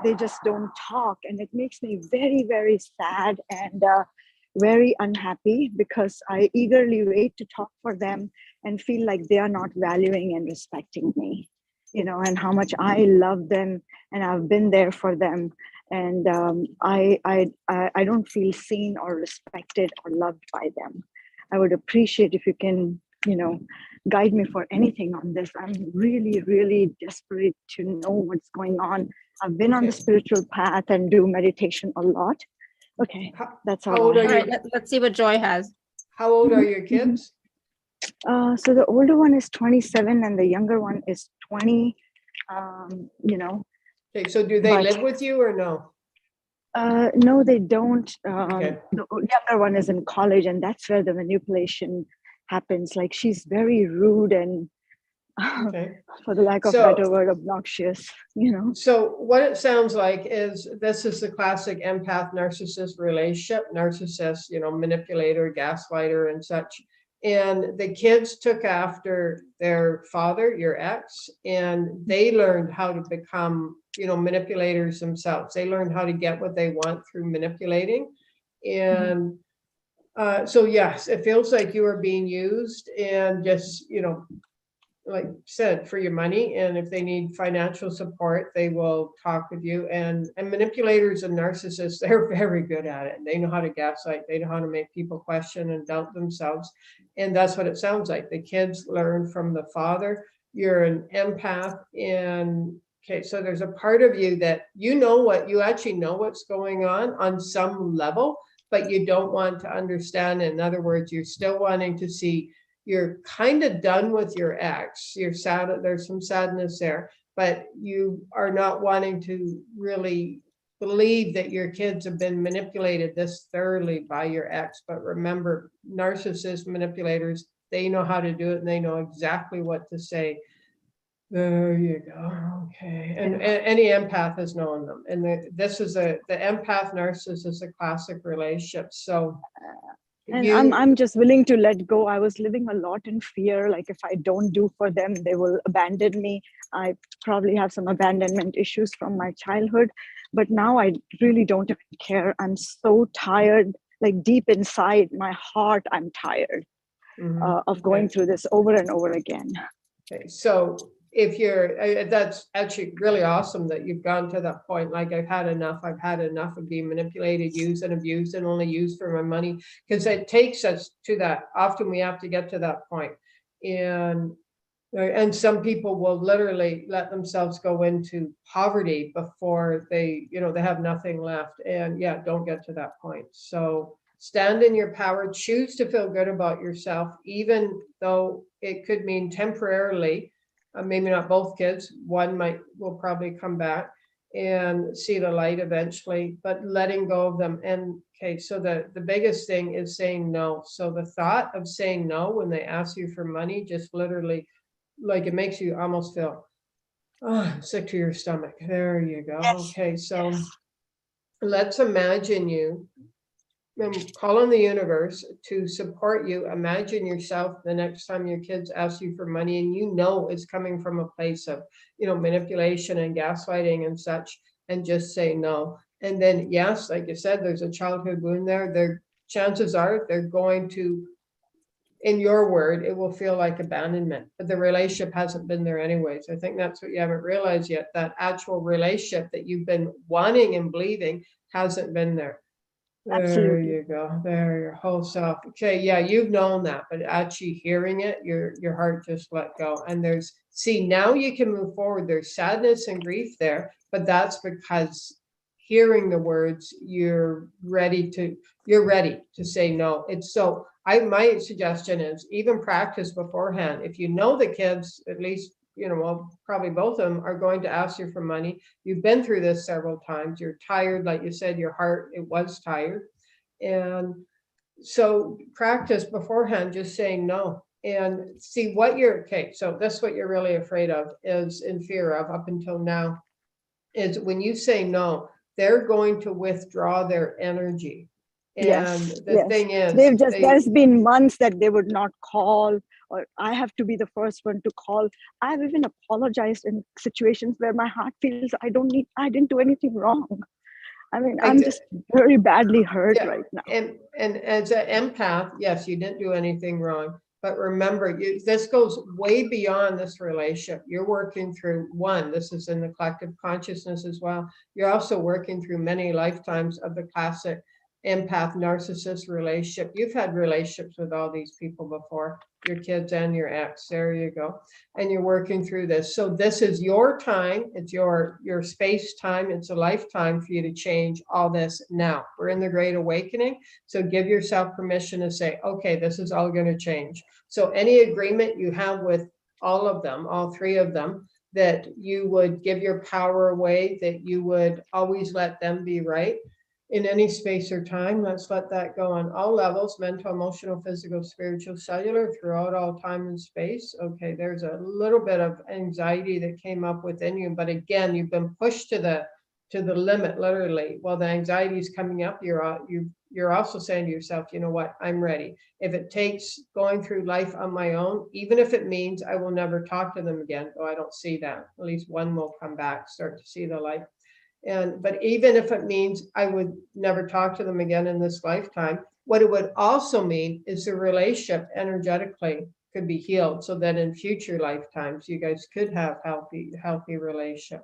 they just don't talk, and it makes me very, very sad and very unhappy, because I eagerly wait to talk for them and feel like they are not valuing and respecting me, and how much I love them and I've been there for them. And I don't feel seen or respected or loved by them. I would appreciate if you can, guide me for anything on this. I'm really, really desperate to know what's going on. I've been on the spiritual path and do meditation a lot. Okay, that's all. How old I are have. All right, let's see what Joy has. How old are your kids? So the older one is 27 and the younger one is 20. Okay, so do they live with you or no? No, they don't. Okay. The younger one is in college, and that's where the manipulation happens. Like, she's very rude and, Okay. for the lack of So- better word, obnoxious. So what it sounds like is this is the classic empath narcissist relationship, narcissist, manipulator, gaslighter and such. And the kids took after their father, your ex, and they learned how to become, manipulators themselves. They learned how to get what they want through manipulating. And so yes, it feels like you are being used, and just, like you said, for your money. And if they need financial support, they will talk with you. And manipulators and narcissists, they're very good at it. They know how to gaslight. They know how to make people question and doubt themselves. And that's what it sounds like. The kids learn from the father. You're an empath. And okay, so there's a part of you that you actually know what's going on some level, but you don't want to understand. In other words, you're still wanting to see. You're kind of done with your ex. You're sad. There's some sadness there, but you are not wanting to really believe that your kids have been manipulated this thoroughly by your ex. But remember, narcissist manipulators, they know how to do it, and they know exactly what to say. There you go. Okay. And any empath has known them. And the empath narcissist is a classic relationship. So And I'm just willing to let go. I was living a lot in fear. Like, if I don't do for them, they will abandon me. I probably have some abandonment issues from my childhood, but now I really don't even care. I'm so tired, like deep inside my heart, I'm tired of going through this over and over again. Okay, so if that's actually really awesome that you've gone to that point. Like, I've had enough of being manipulated, used and abused, and only used for my money, because it takes us to that. Often we have to get to that point. And some people will literally let themselves go into poverty before they have nothing left. And yeah, don't get to that point. So stand in your power, choose to feel good about yourself, even though it could mean temporarily. Maybe not both kids. One will probably come back and see the light eventually, but letting go of them. And okay, so the biggest thing is saying no. So the thought of saying no when they ask you for money, just literally, like, it makes you almost feel sick to your stomach. There you go. Yes. Okay, so let's imagine you call on the universe to support you. Imagine yourself the next time your kids ask you for money and you know it's coming from a place of, manipulation and gaslighting and such, and just say no. And then, yes, like you said, there's a childhood wound there. Their chances are they're going to, in your word, it will feel like abandonment, but the relationship hasn't been there anyways. I think that's what you haven't realized yet. That actual relationship that you've been wanting and believing hasn't been there. There Absolutely. you go. There, your whole self. Okay, yeah, you've known that, but actually hearing it, your heart just let go. And now you can move forward. There's sadness and grief there, but that's because hearing the words, you're ready to say no. My suggestion is even practice beforehand. If you know the kids, at least, probably both of them are going to ask you for money. You've been through this several times. You're tired, like you said, your heart, it was tired. And so practice beforehand, just saying no and see what so that's what you're really afraid of, is in fear of up until now, is when you say no, they're going to withdraw their energy. And Yes, the thing is, there's been months that they would not call, or I have to be the first one to call. I've even apologized in situations where my heart feels I didn't do anything wrong. I mean, I'm just very badly hurt right now. And as an empath, yes, you didn't do anything wrong. But remember, this goes way beyond this relationship. You're working through this is in the collective consciousness as well. You're also working through many lifetimes of the classic empath narcissist relationship. You've had relationships with all these people before, your kids and your ex. There you go. And you're working through this. So this is your time. It's your space time. It's a lifetime for you to change all this now. We're in the Great Awakening. So give yourself permission to say, okay, this is all going to change. So any agreement you have with all of them, all three of them, that you would give your power away, that you would always let them be right in any space or time, let's let that go on all levels: mental, emotional, physical, spiritual, cellular, throughout all time and space. Okay, there's a little bit of anxiety that came up within you, but again, you've been pushed to the limit, literally. While the anxiety is coming up, you're also saying to yourself, you know what, I'm ready. If it takes going through life on my own, even if it means I will never talk to them again, though I don't see that. At least one will come back, start to see the light. But even if it means I would never talk to them again in this lifetime, what it would also mean is the relationship energetically could be healed, so that in future lifetimes you guys could have healthy relationship.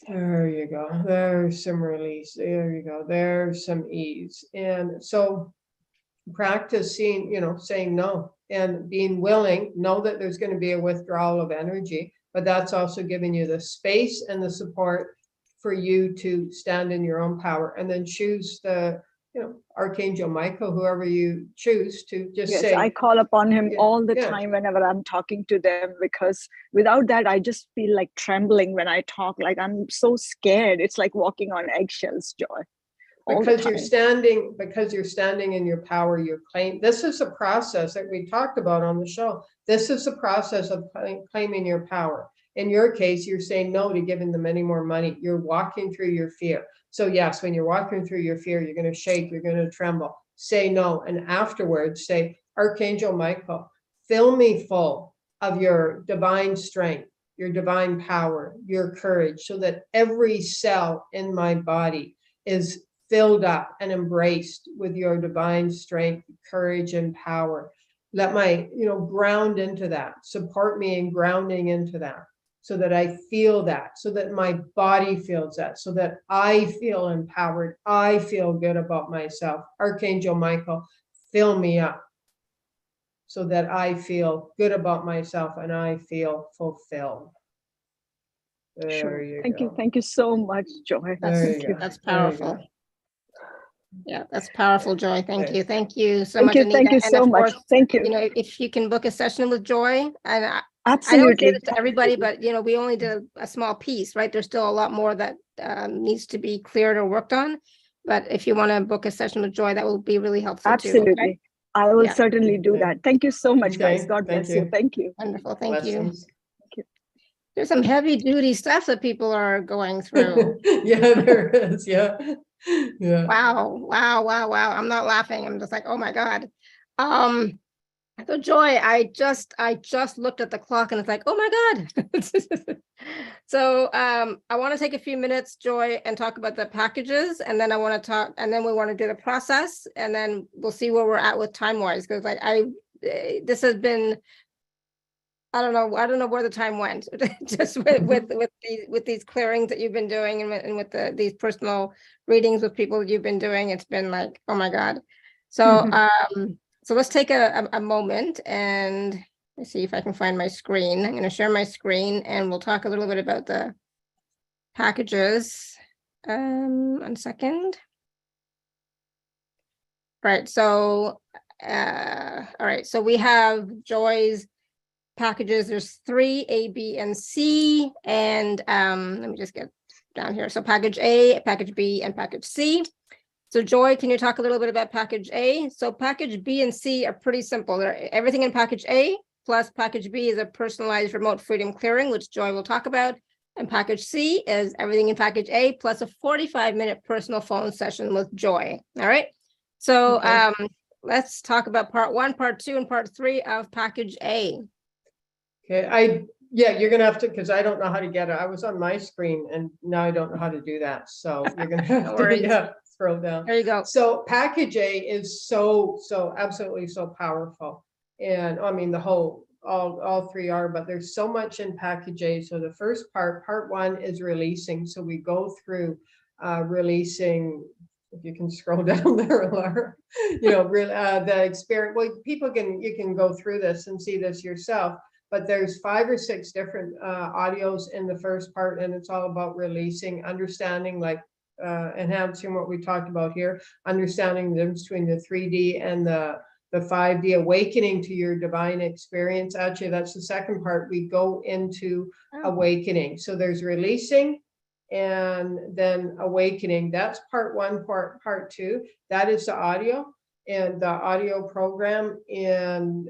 There you go. There's some release. There you go. There's some ease. And so practice saying no and being willing. Know that there's going to be a withdrawal of energy, but that's also giving you the space and the support for you to stand in your own power, and then choose the, Archangel Michael, whoever you choose to just say. I call upon him all the time whenever I'm talking to them, because without that, I just feel like trembling when I talk. Like I'm so scared. It's like walking on eggshells, Joy. Because you're standing in your power, you're claiming. This is a process that we talked about on the show. This is a process of claiming your power. In your case, you're saying no to giving them any more money. You're walking through your fear. So yes, when you're walking through your fear, you're going to shake, you're going to tremble. Say no. And afterwards say, Archangel Michael, fill me full of your divine strength, your divine power, your courage, so that every cell in my body is filled up and embraced with your divine strength, courage, and power. Let my, ground into that. Support me in grounding into that, so that I feel that, so that my body feels that, so that I feel empowered. I feel good about myself. Archangel Michael, fill me up so that I feel good about myself and I feel fulfilled. There you go. Thank you so much, Joy. That's powerful. Yeah, that's powerful, Joy. Thank you so much, Anita. Thank you so much. Thank you. If you can book a session with Joy, and absolutely, I don't say this to everybody, but we only did a small piece, right? There's still a lot more that needs to be cleared or worked on. But if you want to book a session with Joy, that will be really helpful. Absolutely. Too, okay? I will certainly do that. Thank you so much, guys. God bless you. Thank you. Wonderful. Thank you. Thank you. There's some heavy duty stuff that people are going through. Yeah, there is. Yeah. Yeah. Wow. I'm not laughing. I'm just like, oh my God. So Joy, I just looked at the clock and it's like, oh my God. So I want to take a few minutes, Joy, and talk about the packages, and then I want to talk, and then we want to do the process, and then we'll see where we're at with time wise, because like this has been, I don't know where the time went, just with these clearings that you've been doing, and with these personal readings with people that you've been doing. It's been like, oh my God. So so let's take a moment, and let's see if I can find my screen. I'm going to share my screen, and we'll talk a little bit about the packages. 1 second. Right. So all right. So we have Joy's packages. There's 3, A, B, and C. And let me just get down here. So package A, package B, and package C. So Joy, can you talk a little bit about package A? So package B and C are pretty simple. Everything in package A plus package B is a personalized remote freedom clearing, which Joy will talk about. And package C is everything in package A plus a 45-minute personal phone session with Joy. All right. So Okay. let's talk about part 1, part 2, and part 3 of package A. Okay, yeah, you're gonna have to, because I don't know how to get it. I was on my screen and now I don't know how to do that. So you're gonna have No to, worries. yeah, scroll down. There you go. So package A is so absolutely so powerful. And I mean, all 3 are, but there's so much in package A. So the first part 1 is releasing. So we go through releasing, if you can scroll down there, Laura, you know, the experience. Well, you can go through this and see this yourself. But there's 5 or 6 different audios in the first part, and it's all about releasing, understanding, like enhancing what we talked about here, understanding the difference between the 3D and the 5D, awakening to your divine experience. Actually, that's the second part. We go into awakening. So there's releasing and then awakening. That's part 1. Part 2, that is the audio. And the audio program, and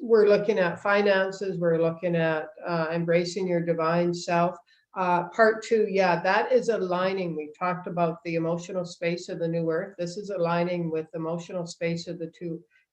we're looking at finances, we're looking at embracing your divine self. Part 2, yeah, that is aligning. We talked about the emotional space of the new earth. This is aligning with the emotional space of the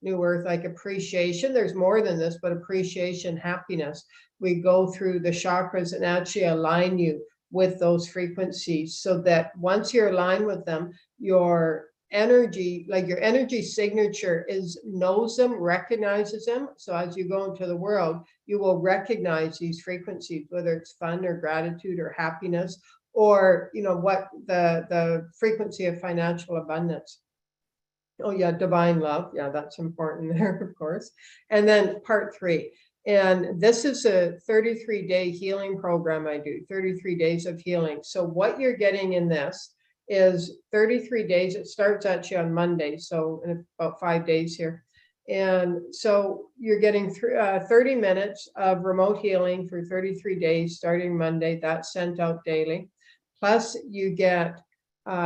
new earth, like appreciation. There's more than this, but appreciation, happiness. We go through the chakras and actually align you with those frequencies, so that once you're aligned with them, your energy, like your energy signature, knows them, recognizes them. So as you go into the world, you will recognize these frequencies, whether it's fun or gratitude or happiness, or you know what, the frequency of financial abundance. Oh yeah, divine love. Yeah, that's important there, of course. And then part 3. And this is a 33-day healing program I do, 33 days of healing. So what you're getting in this is 33 days. It starts actually on Monday, so in about 5 days here. And so you're getting 30 minutes of remote healing for 33 days starting Monday. That's sent out daily. Plus you get,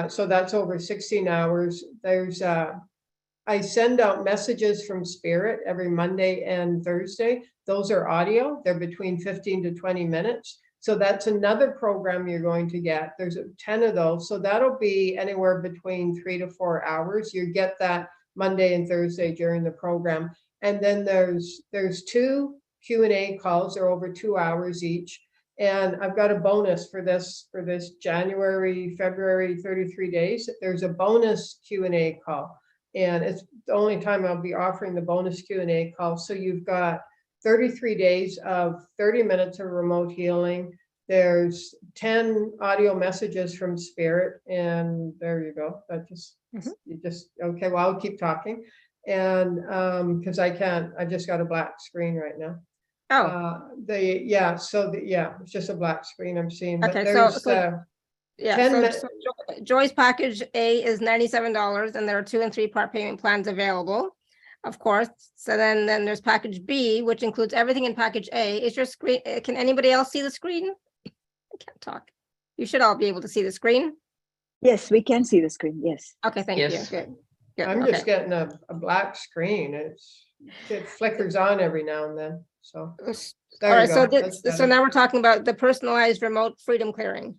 so that's over 16 hours. There's, I send out messages from Spirit every Monday and Thursday. Those are audio. They're between 15 to 20 minutes. So that's another program you're going to get. There's 10 of those. So that'll be anywhere between 3 to 4 hours. You get that Monday and Thursday during the program. And then there's 2 Q&A calls. They're over 2 hours each. And I've got a bonus for this January, February, 33 days. There's a bonus Q&A call. And it's the only time I'll be offering the bonus Q&A call. So you've got 33 days of 30 minutes of remote healing. There's 10 audio messages from Spirit, and there you go. That just, okay, well, I'll keep talking. And because I just got a black screen right now. Oh, It's just a black screen I'm seeing. But okay, there's so Joy's package A is $97, and there are 2 and 3 part payment plans available, of course. So then there's package B, which includes everything in package A. Is your screen, can anybody else see the screen? I can't talk. You should all be able to see the screen. Yes, we can see the screen. Yes. Okay, thank you. Good. I'm okay. just getting a black screen. It flickers on every now and then. So there all right, you go. so now we're talking about the personalized remote freedom clearing.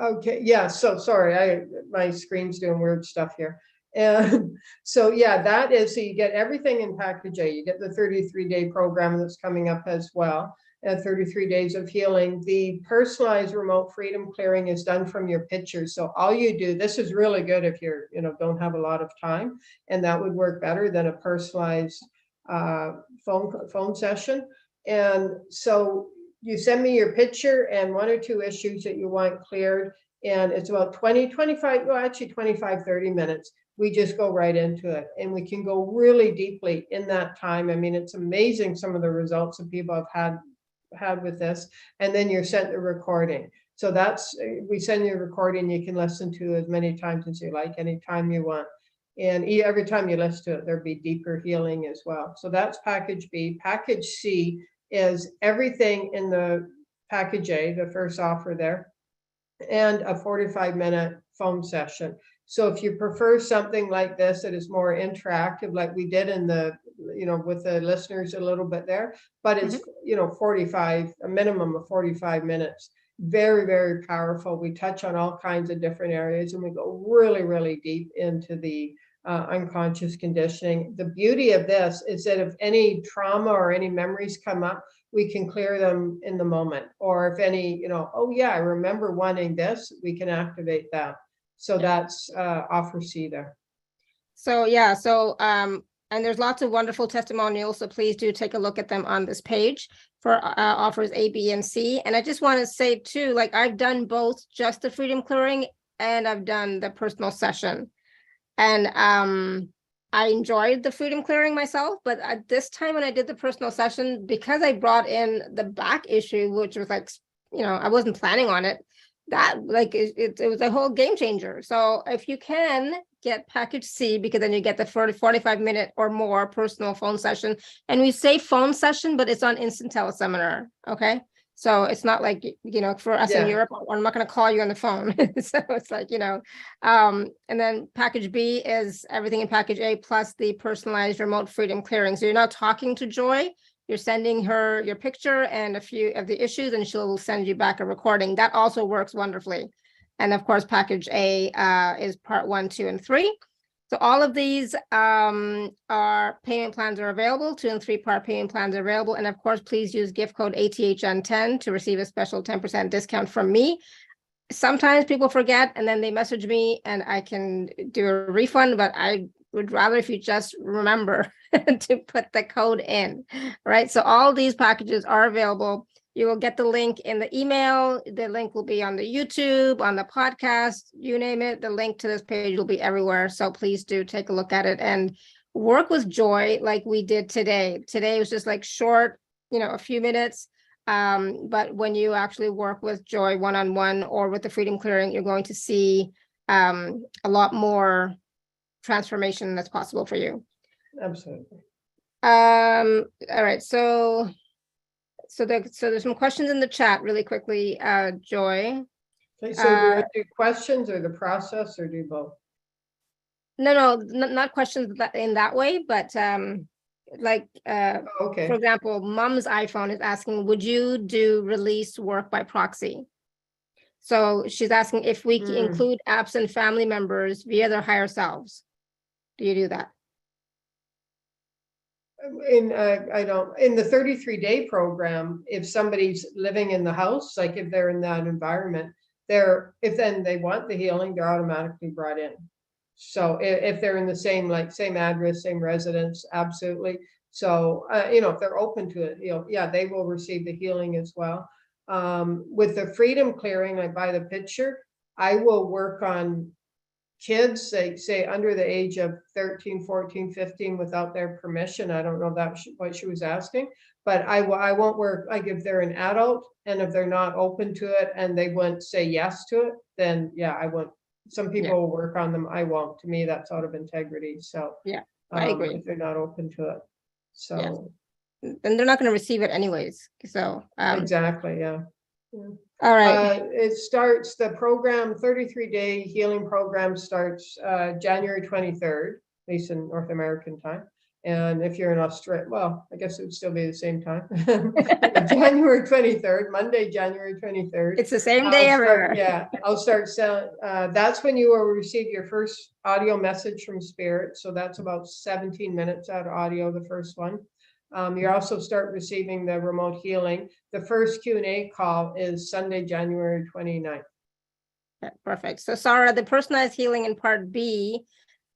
Okay, yeah, so sorry, my screen's doing weird stuff here. And so, yeah, that is, so you get everything in package A. You get the 33-day program that's coming up as well, 33 days of healing. The personalized remote freedom clearing is done from your pictures. So all you do, this is really good if you're, don't have a lot of time, and that would work better than a personalized phone session. And so you send me your picture and 1 or 2 issues that you want cleared. And it's about 20, 25, well, actually 25, 30 minutes. We just go right into it, and we can go really deeply in that time. I mean, it's amazing some of the results that people have had with this. And then you're sent the recording. So that's, we send you a recording you can listen to as many times as you like, anytime you want. And every time you listen to it, there'll be deeper healing as well. So that's package B. Package C is everything in the package A, the first offer there, and a 45-minute phone session. So if you prefer something like this that is more interactive, like we did in the, with the listeners a little bit there, but it's, 45, a minimum of 45 minutes. Very, very powerful. We touch on all kinds of different areas, and we go really, really deep into the unconscious conditioning. The beauty of this is that if any trauma or any memories come up, we can clear them in the moment. Or if any, oh yeah, I remember wanting this, we can activate that. So that's offer C there. So yeah, so and there's lots of wonderful testimonials, so please do take a look at them on this page for offers A, B, and C. And I just want to say too, like I've done both, just the freedom clearing, and I've done the personal session. And I enjoyed the freedom clearing myself, but at this time when I did the personal session, because I brought in the back issue, which was like, I wasn't planning on it, that like it was a whole game changer. So if you can get package C, because then you get the 45-minute or more personal phone session. And we say phone session, but it's on instant teleseminar. Okay. So it's not like, for us in Europe, I'm not going to call you on the phone. So it's like, and then package B is everything in package A plus the personalized remote freedom clearing. So you're not talking to Joy, you're sending her your picture and a few of the issues, and she'll send you back a recording. That also works wonderfully. And of course, package A is part 1, 2, and 3. So all of these are payment plans are available. 2- and 3-part payment plans are available. And of course, please use gift code ATHN10 to receive a special 10% discount from me. Sometimes people forget and then they message me and I can do a refund, but I would rather if you just remember to put the code in, right? So all these packages are available. You will get the link in the email. The link will be on the YouTube, on the podcast, you name it. The link to this page will be everywhere. So please do take a look at it and work with Joy like we did today. Today was just like short, a few minutes. But when you actually work with Joy one-on-one or with the freedom clearing, you're going to see a lot more transformation that's possible for you. Absolutely. All right. So there's some questions in the chat really quickly, Joy. Okay, so do you want to do questions or the process or do both? No, not questions in that way, but like Okay. for example, Mom's iPhone is asking, would you do release work by proxy? So she's asking if we can include absent family members via their higher selves. Do you do that? In the 33-day program, if somebody's living in the house, like if they're in that environment, if then they want the healing, they're automatically brought in. So if they're in the same address, same residence, absolutely. So if they're open to it, yeah, they will receive the healing as well. With the freedom clearing, like by the picture, I will work on kids, say under the age of 13, 14, 15 without their permission. I don't know if that's what she was asking, but I won't work, like if they're an adult and if they're not open to it and they won't say yes to it, then yeah, I won't. Some people will work on them, I won't. To me, that's out of integrity. So yeah, I agree. If they're not open to it. So then they're not going to receive it anyways. So exactly, yeah. All right. It starts, the program, 33-day healing program starts January 23rd, at least in North American time. And if you're in Australia, well, I guess it would still be the same time. January 23rd, Monday, January 23rd. It's the same day everywhere. Yeah, I'll start selling. That's when you will receive your first audio message from Spirit. So that's about 17 minutes out of audio, the first one. You also start receiving the remote healing. The first Q&A call is Sunday, January 29th. Okay, perfect. So Sarah, the personalized healing in part B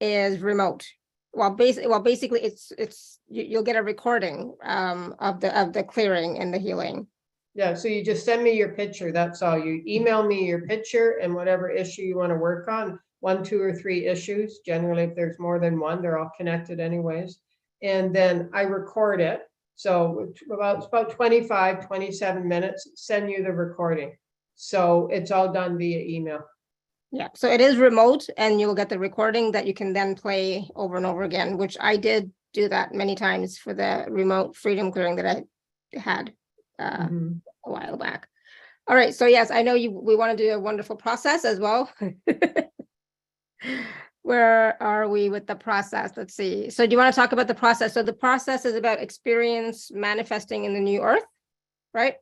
is remote. Well, basically it's you'll get a recording of the clearing and the healing. Yeah, so you just send me your picture. That's all. You email me your picture and whatever issue you want to work on, 1, 2, or 3 issues. Generally, if there's more than one, they're all connected anyways. And then I record it. So it's about 25, 27 minutes, send you the recording. So it's all done via email. Yeah, so it is remote and you'll get the recording that you can then play over and over again, which I did do that many times for the remote freedom clearing that I had a while back. All right, so yes, I know we want to do a wonderful process as well. Where are we with the process? Let's see. So do you want to talk about the process? So the process is about experience manifesting in the new earth, right?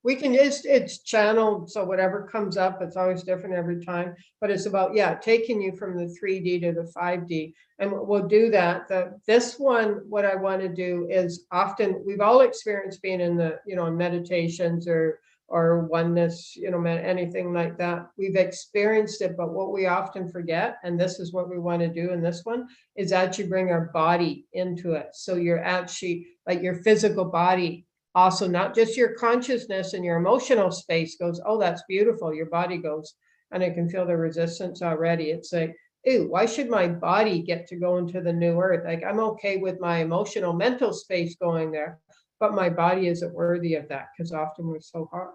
We can it's channeled, so whatever comes up, it's always different every time, but it's about, yeah, taking you from the 3D to the 5D. And we'll do that. This one, what I want to do is often we've all experienced being in the, meditations or oneness, anything like that. We've experienced it, but what we often forget, and this is what we want to do in this one, is actually bring our body into it. So you're actually like your physical body. Also, not just your consciousness and your emotional space goes, oh, that's beautiful. Your body goes, and I can feel the resistance already. It's like, ew, why should my body get to go into the new earth? Like, I'm okay with my emotional, mental space going there, but my body isn't worthy of that because often we're so hard,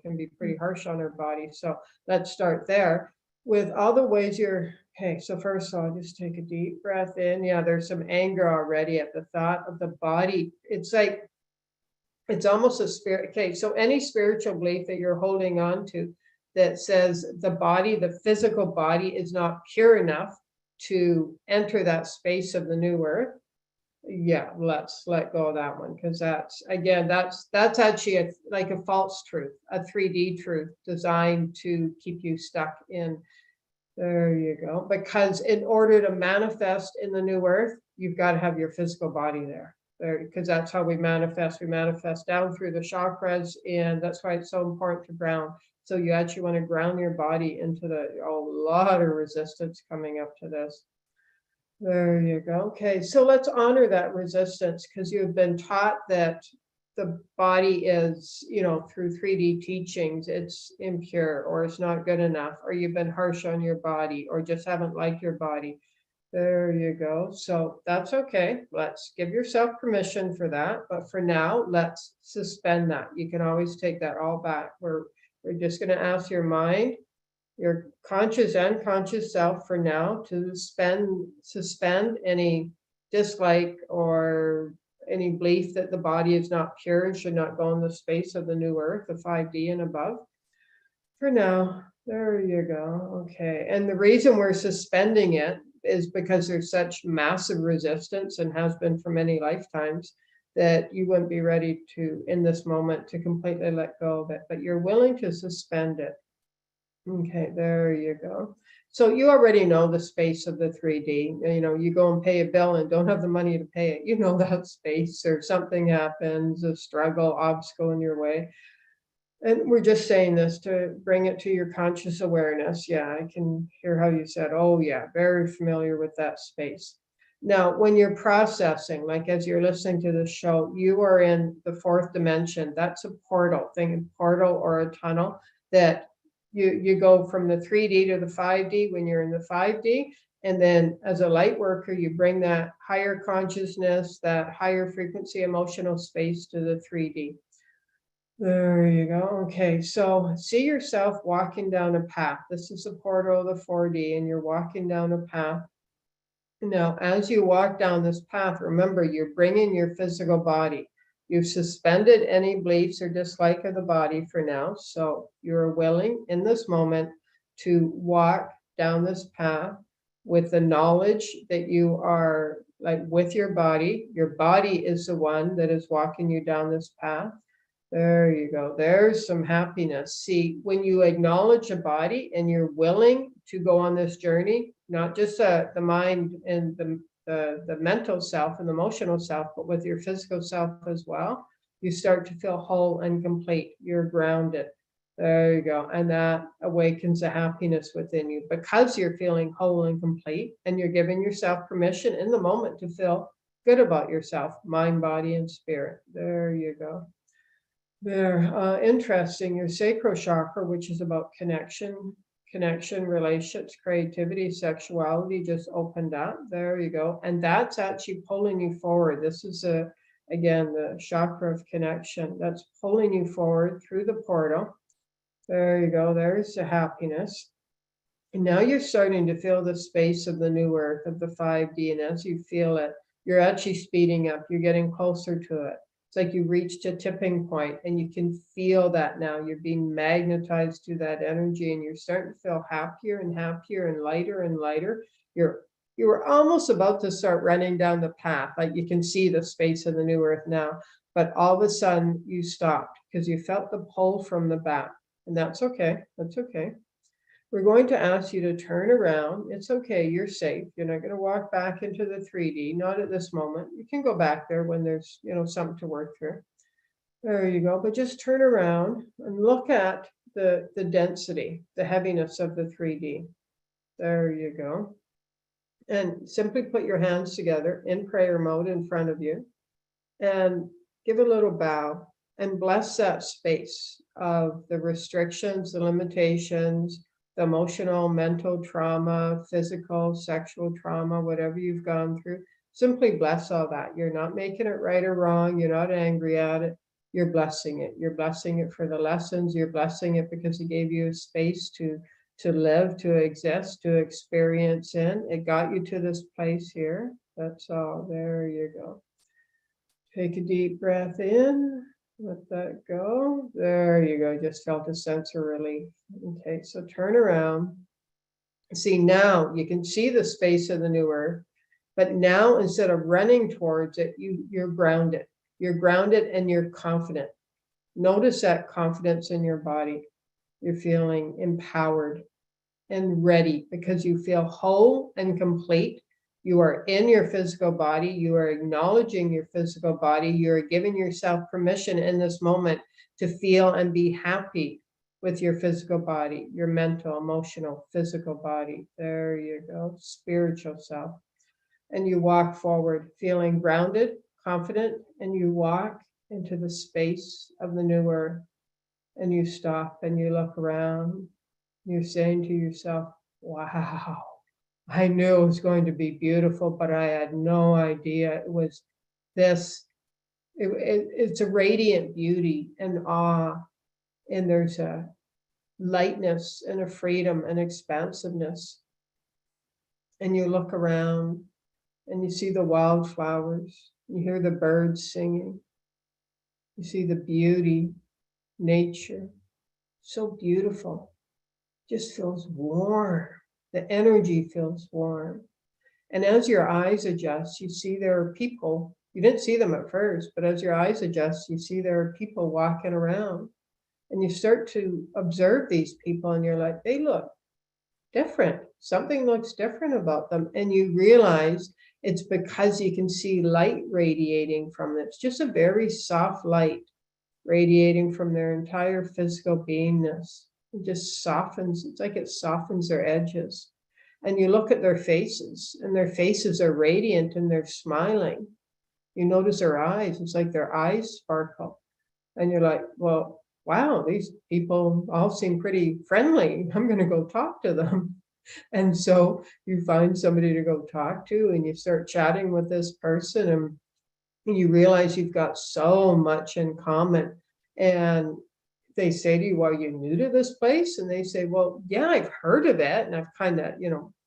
can be pretty harsh on our body. So let's start there with all the ways okay, so first of all, just take a deep breath in. Yeah, there's some anger already at the thought of the body. It's like, it's almost a spirit. Okay, so any spiritual belief that you're holding on to that says the body, the physical body is not pure enough to enter that space of the new earth. Yeah, let's let go of that one, because that's actually like a false truth, a 3D truth designed to keep you stuck in. There you go. Because in order to manifest in the new earth, you've got to have your physical body there. Because that's how we manifest. We manifest down through the chakras, and that's why it's so important to ground. So you actually want to ground your body into a lot of resistance coming up to this. There you go. Okay, so let's honor that resistance, because you've been taught that the body is, through 3D teachings, it's impure or it's not good enough, or you've been harsh on your body or just haven't liked your body. There you go. So that's okay. Let's give yourself permission for that. But for now, let's suspend that. You can always take that all back. We're just going to ask your mind, your conscious and unconscious self for now to suspend any dislike or any belief that the body is not pure and should not go in the space of the new earth, the 5D and above. For now, there you go. Okay. And the reason we're suspending it is because there's such massive resistance, and has been for many lifetimes, that you wouldn't be ready to, in this moment, to completely let go of it, but you're willing to suspend it. Okay, there you go. So you already know the space of the 3D. You go and pay a bill and don't have the money to pay it. That space, or something happens, a struggle, obstacle in your way. And we're just saying this to bring it to your conscious awareness. Yeah, I can hear how you said, oh yeah, very familiar with that space. Now, when you're processing, like as you're listening to this show, you are in the 4th dimension. That's a portal, think of portal or a tunnel, that you go from the 3D to the 5D when you're in the 5D. And then as a light worker, you bring that higher consciousness, that higher frequency emotional space to the 3D. There you go. Okay, so see yourself walking down a path. This is the portal of the 4D, and you're walking down a path. Now, as you walk down this path, remember, you're bringing your physical body. You've suspended any beliefs or dislike of the body for now. So you're willing in this moment to walk down this path with the knowledge that you are like with your body. Your body is the one that is walking you down this path. There you go. There's some happiness. See, when you acknowledge a body and you're willing to go on this journey, not just the mind and the mental self and the emotional self, but with your physical self as well, you start to feel whole and complete. You're grounded. There you go. And that awakens a happiness within you because you're feeling whole and complete, and you're giving yourself permission in the moment to feel good about yourself, mind, body, and spirit. There you go. There, interesting. Your sacral chakra, which is about connection, relationships, creativity, sexuality, just opened up. There you go. And that's actually pulling you forward. This is again, the chakra of connection that's pulling you forward through the portal. There you go. There's the happiness. And now you're starting to feel the space of the new earth, of the 5D. And as you feel it, you're actually speeding up. You're getting closer to it. It's like you reached a tipping point, and you can feel that now. You're being magnetized to that energy, and you're starting to feel happier and happier and lighter and lighter. You were almost about to start running down the path, like you can see the space of the new earth now, but all of a sudden you stopped because you felt the pull from the back, and that's okay. That's okay. We're going to ask you to turn around. It's okay. You're safe. You're not going to walk back into the 3D, not at this moment. You can go back there when there's, something to work through. There you go. But just turn around and look at the density, the heaviness of the 3D. There you go. And simply put your hands together in prayer mode in front of you and give a little bow and bless that space of the restrictions, the limitations, the emotional, mental trauma, physical, sexual trauma, whatever you've gone through. Simply bless all that. You're not making it right or wrong. You're not angry at it. You're blessing it. You're blessing it for the lessons. You're blessing it because it gave you a space to live, to exist, to experience in. It got you to this place here. That's all. There you go. Take a deep breath in. Let that go. There you go. Just felt a sense of relief. Okay, so turn around. See, now you can see the space of the new earth, but now instead of running towards it, you're grounded. You're grounded and you're confident. Notice that confidence in your body. You're feeling empowered and ready because you feel whole and complete. You are in your physical body. You are acknowledging your physical body. You are giving yourself permission in this moment to feel and be happy with your physical body, your mental, emotional, physical body. There you go, spiritual self. And you walk forward feeling grounded, confident, and you walk into the space of the new earth. And you stop and you look around. You're saying to yourself, wow. I knew it was going to be beautiful, but I had no idea it was this. It's a radiant beauty and awe, and there's a lightness and a freedom and expansiveness. And you look around and you see the wildflowers, you hear the birds singing, you see the beauty, nature, so beautiful, just feels warm. The energy feels warm. And as your eyes adjust, you see there are people. You didn't see them at first, but as your eyes adjust, you see there are people walking around. And you start to observe these people and you're like, they look different. Something looks different about them. And you realize it's because you can see light radiating from them. It's just a very soft light radiating from their entire physical beingness. It just softens. It's like it softens their edges. And you look at their faces, and their faces are radiant and they're smiling. You notice their eyes. It's like their eyes sparkle. And you're like, well, wow, these people all seem pretty friendly. I'm going to go talk to them. And so you find somebody to go talk to, and you start chatting with this person, and you realize you've got so much in common. And they say to you, are you new to this place? And they say, well, yeah, I've heard of it. And I've kind of,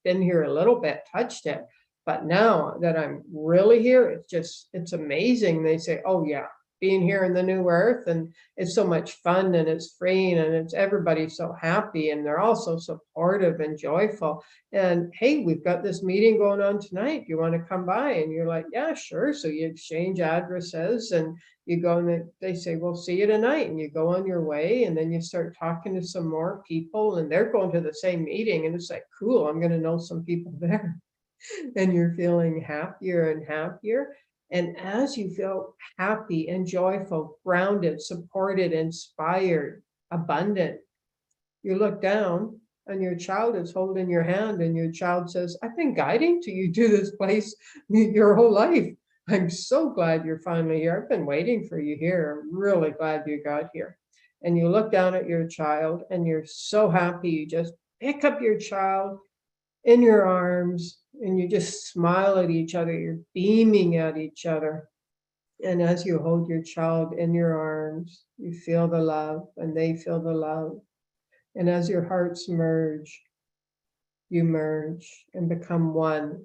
been here a little bit, touched it. But now that I'm really here, it's amazing. They say, oh yeah, being here in the new earth, and it's so much fun, and it's freeing, and it's everybody's so happy, and they're all so supportive and joyful. And hey, we've got this meeting going on tonight. Do you want to come by? And you're like, yeah, sure. So you exchange addresses, and you go, and they say, we'll see you tonight. And you go on your way, and then you start talking to some more people, and they're going to the same meeting. And it's like, cool, I'm going to know some people there. And you're feeling happier and happier. And as you feel happy and joyful, grounded, supported, inspired, abundant, you look down and your child is holding your hand, and your child says, I've been guiding to you to this place your whole life. I'm so glad you're finally here. I've been waiting for you here. I'm really glad you got here. And you look down at your child and you're so happy. You just pick up your child in your arms and you just smile at each other. You're beaming at each other. And as you hold your child in your arms, you feel the love and they feel the love. And as your hearts merge, you merge and become one,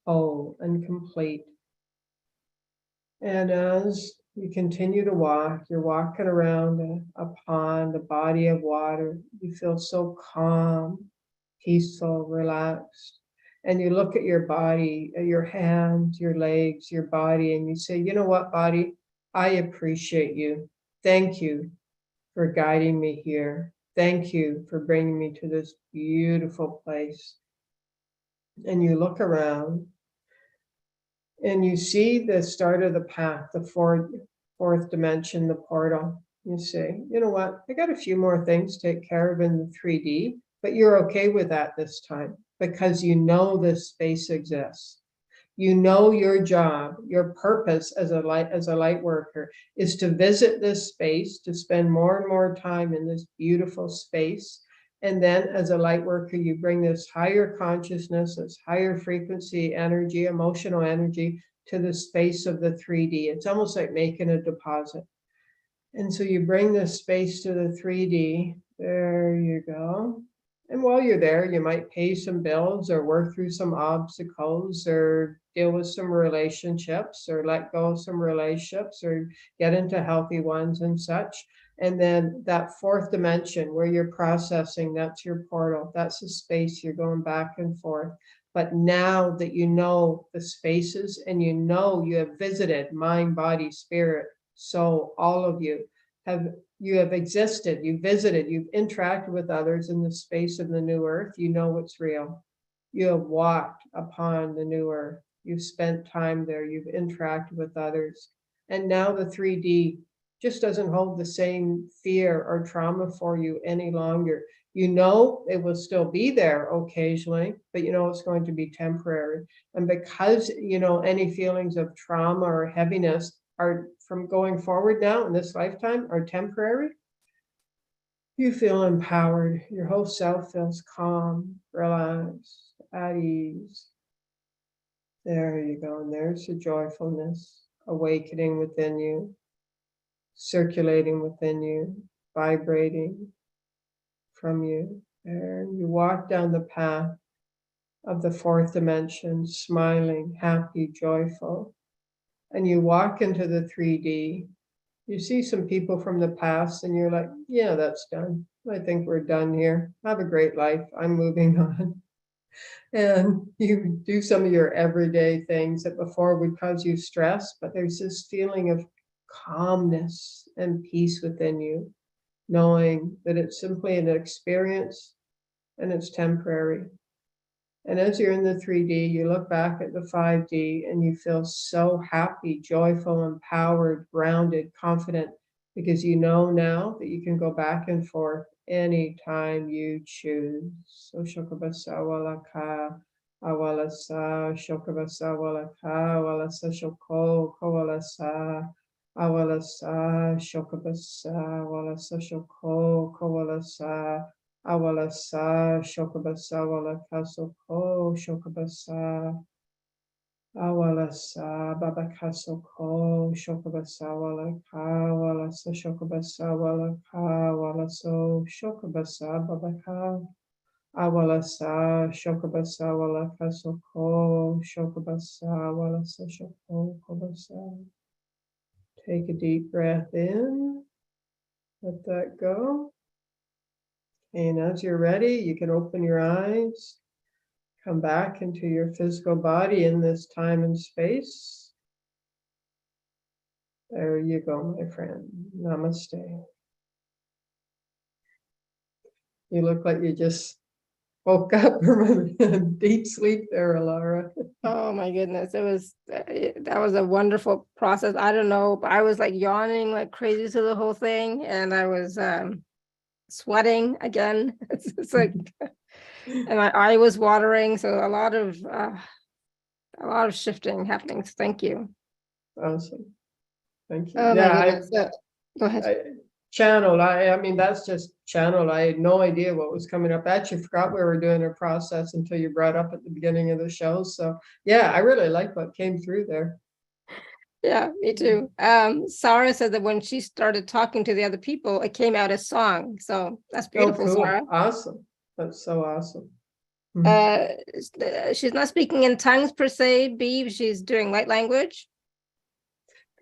whole and complete. And as you continue to walk, you're walking around a pond, a body of water. You feel so calm, peaceful, relaxed. And you look at your body, at your hands, your legs, your body, and you say, you know what, body? I appreciate you. Thank you for guiding me here. Thank you for bringing me to this beautiful place. And you look around and you see the start of the path, the fourth dimension, the portal. You say, you know what? I got a few more things to take care of in the 3D, but you're okay with that this time because you know this space exists. You know your job, your purpose as a light worker is to visit this space, to spend more and more time in this beautiful space. And then as a light worker, you bring this higher consciousness, this higher frequency energy, emotional energy to the space of the 3D. It's almost like making a deposit. And so you bring this space to the 3D. There you go. And while you're there, you might pay some bills or work through some obstacles or deal with some relationships or let go of some relationships or get into healthy ones and such. And then that fourth dimension where you're processing, that's your portal. That's the space you're going back and forth. But now that you know the spaces and you know you have visited mind, body, spirit, soul, all of you have existed, you've visited, you've interacted with others in the space of the new earth, you know what's real. You have walked upon the new earth. You've spent time there, you've interacted with others. And now the 3D just doesn't hold the same fear or trauma for you any longer. You know it will still be there occasionally, but you know it's going to be temporary. And because you know any feelings of trauma or heaviness are from going forward now in this lifetime are temporary, you feel empowered. Your whole self feels calm, relaxed, at ease. There you go. And there's the joyfulness awakening within you, circulating within you, vibrating from you. And you walk down the path of the fourth dimension, smiling, happy, joyful. And you walk into the 3D. You see some people from the past and you're like, yeah, that's done. I think we're done here. Have a great life. I'm moving on. And you do some of your everyday things that before would cause you stress, but there's this feeling of calmness and peace within you, knowing that it's simply an experience and it's temporary. And as you're in the 3D, you look back at the 5D and you feel so happy, joyful, empowered, grounded, confident, because you know now that you can go back and forth anytime you choose. So shokabasa walaka, awalasa, shokabasa walaka, awalasa shoko, kowalasa, awalasa, shokabasa, awalasa shoko, kowalasa. Awalasa, shokabasa, walaka, soko, shokabasa, awalasa, babaka, soko, shokabasa, walaka, walasa, shokabasa, walaka, walaso, shokabasa, babaka, awalasa, shokabasa, walaka, soko, shokabasa, walasa, shoko, kobasa. Take a deep breath in. Let that go. And as you're ready, you can open your eyes. Come back into your physical body in this time and space. There you go, my friend. Namaste. You look like you just woke up from a deep sleep there, Laura. Oh my goodness, that was a wonderful process. I don't know, but I was like yawning like crazy to the whole thing, and I was sweating again. It's like, and my eye was watering, so a lot of shifting happening. So thank you. Awesome. Thank you. Oh Yeah, my goodness. Go ahead. Channeled. I mean, that's just channeled. I had no idea what was coming up. I actually forgot we were doing a process until you brought up at the beginning of the show. So yeah, I really like what came through there. Yeah, me too. Sarah said that when she started talking to the other people, it came out as song. So that's beautiful, cool. Sarah. Awesome. That's so awesome. She's not speaking in tongues per se, B, she's doing light language.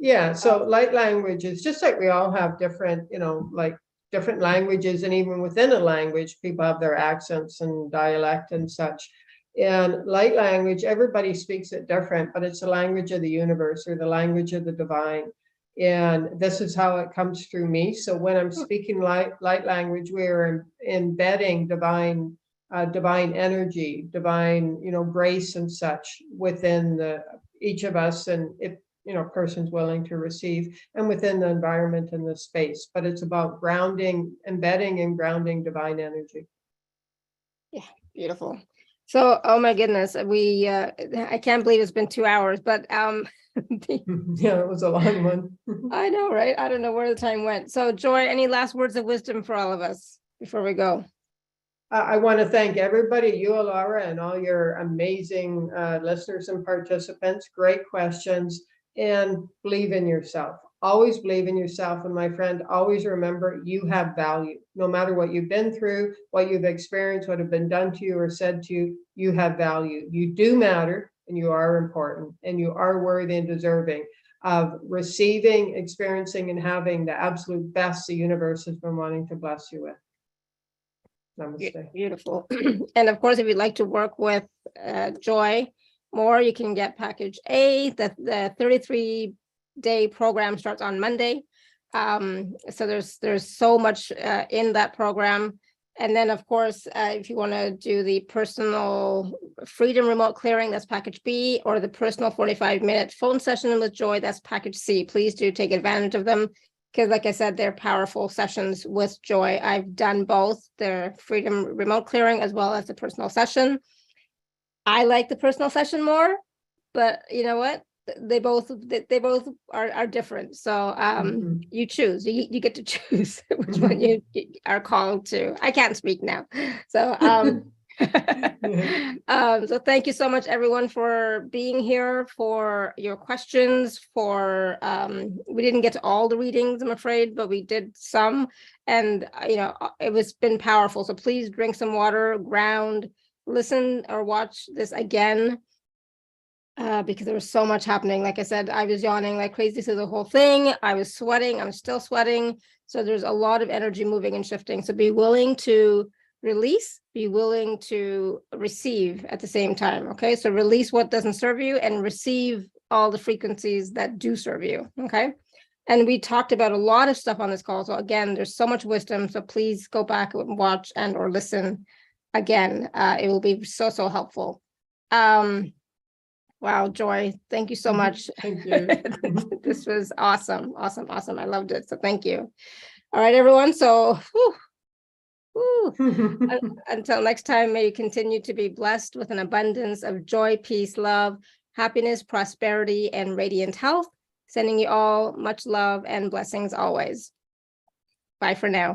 Yeah, so light language is just like we all have different, like different languages, and even within a language, people have their accents and dialect and such. And light language, everybody speaks it different, but it's the language of the universe or the language of the divine. And this is how it comes through me. So when I'm speaking light language, we're embedding divine energy, divine, grace and such within each of us. And if person's willing to receive, and within the environment and the space, but it's about grounding, embedding and grounding divine energy. Yeah, beautiful. So, oh my goodness, I can't believe it's been 2 hours, but Yeah, it was a long one. I know, right? I don't know where the time went. So Joy, any last words of wisdom for all of us before we go? I want to thank everybody, you, Laura, and all your amazing listeners and participants. Great questions. And believe in yourself. Always believe in yourself. And my friend, always remember you have value. No matter what you've been through, what you've experienced, what have been done to you or said to you, you have value. You do matter, and you are important, and you are worthy and deserving of receiving, experiencing, and having the absolute best the universe has been wanting to bless you with. Namaste. Beautiful. And of course, if you'd like to work with Joy more, you can get package A. The 33-day program starts on Monday. So there's so much in that program. And then, of course, if you want to do the personal freedom remote clearing, that's package B, or the personal 45-minute phone session with Joy, that's package C. Please do take advantage of them, because like I said, they're powerful sessions with Joy. I've done both the freedom remote clearing as well as the personal session. I like the personal session more, but you know what? They both are different. So you choose. You get to choose which one you are called to. I can't speak now. So so thank you so much, everyone, for being here, for your questions, for we didn't get to all the readings, I'm afraid, but we did some, and it was been powerful. So please drink some water, ground, listen or watch this again, because there was so much happening. Like I said, I was yawning like crazy through the whole thing. I was sweating. I'm still sweating. So there's a lot of energy moving and shifting. So be willing to release, be willing to receive at the same time. Okay, so release what doesn't serve you and receive all the frequencies that do serve you. Okay, and we talked about a lot of stuff on this call. So again, there's so much wisdom. So please go back and watch and or listen again. It will be so helpful. Wow, Joy, thank you so much. Thank you. This was awesome. I loved it. So thank you. All right, everyone. So until next time, may you continue to be blessed with an abundance of joy, peace, love, happiness, prosperity, and radiant health. Sending you all much love and blessings always. Bye for now.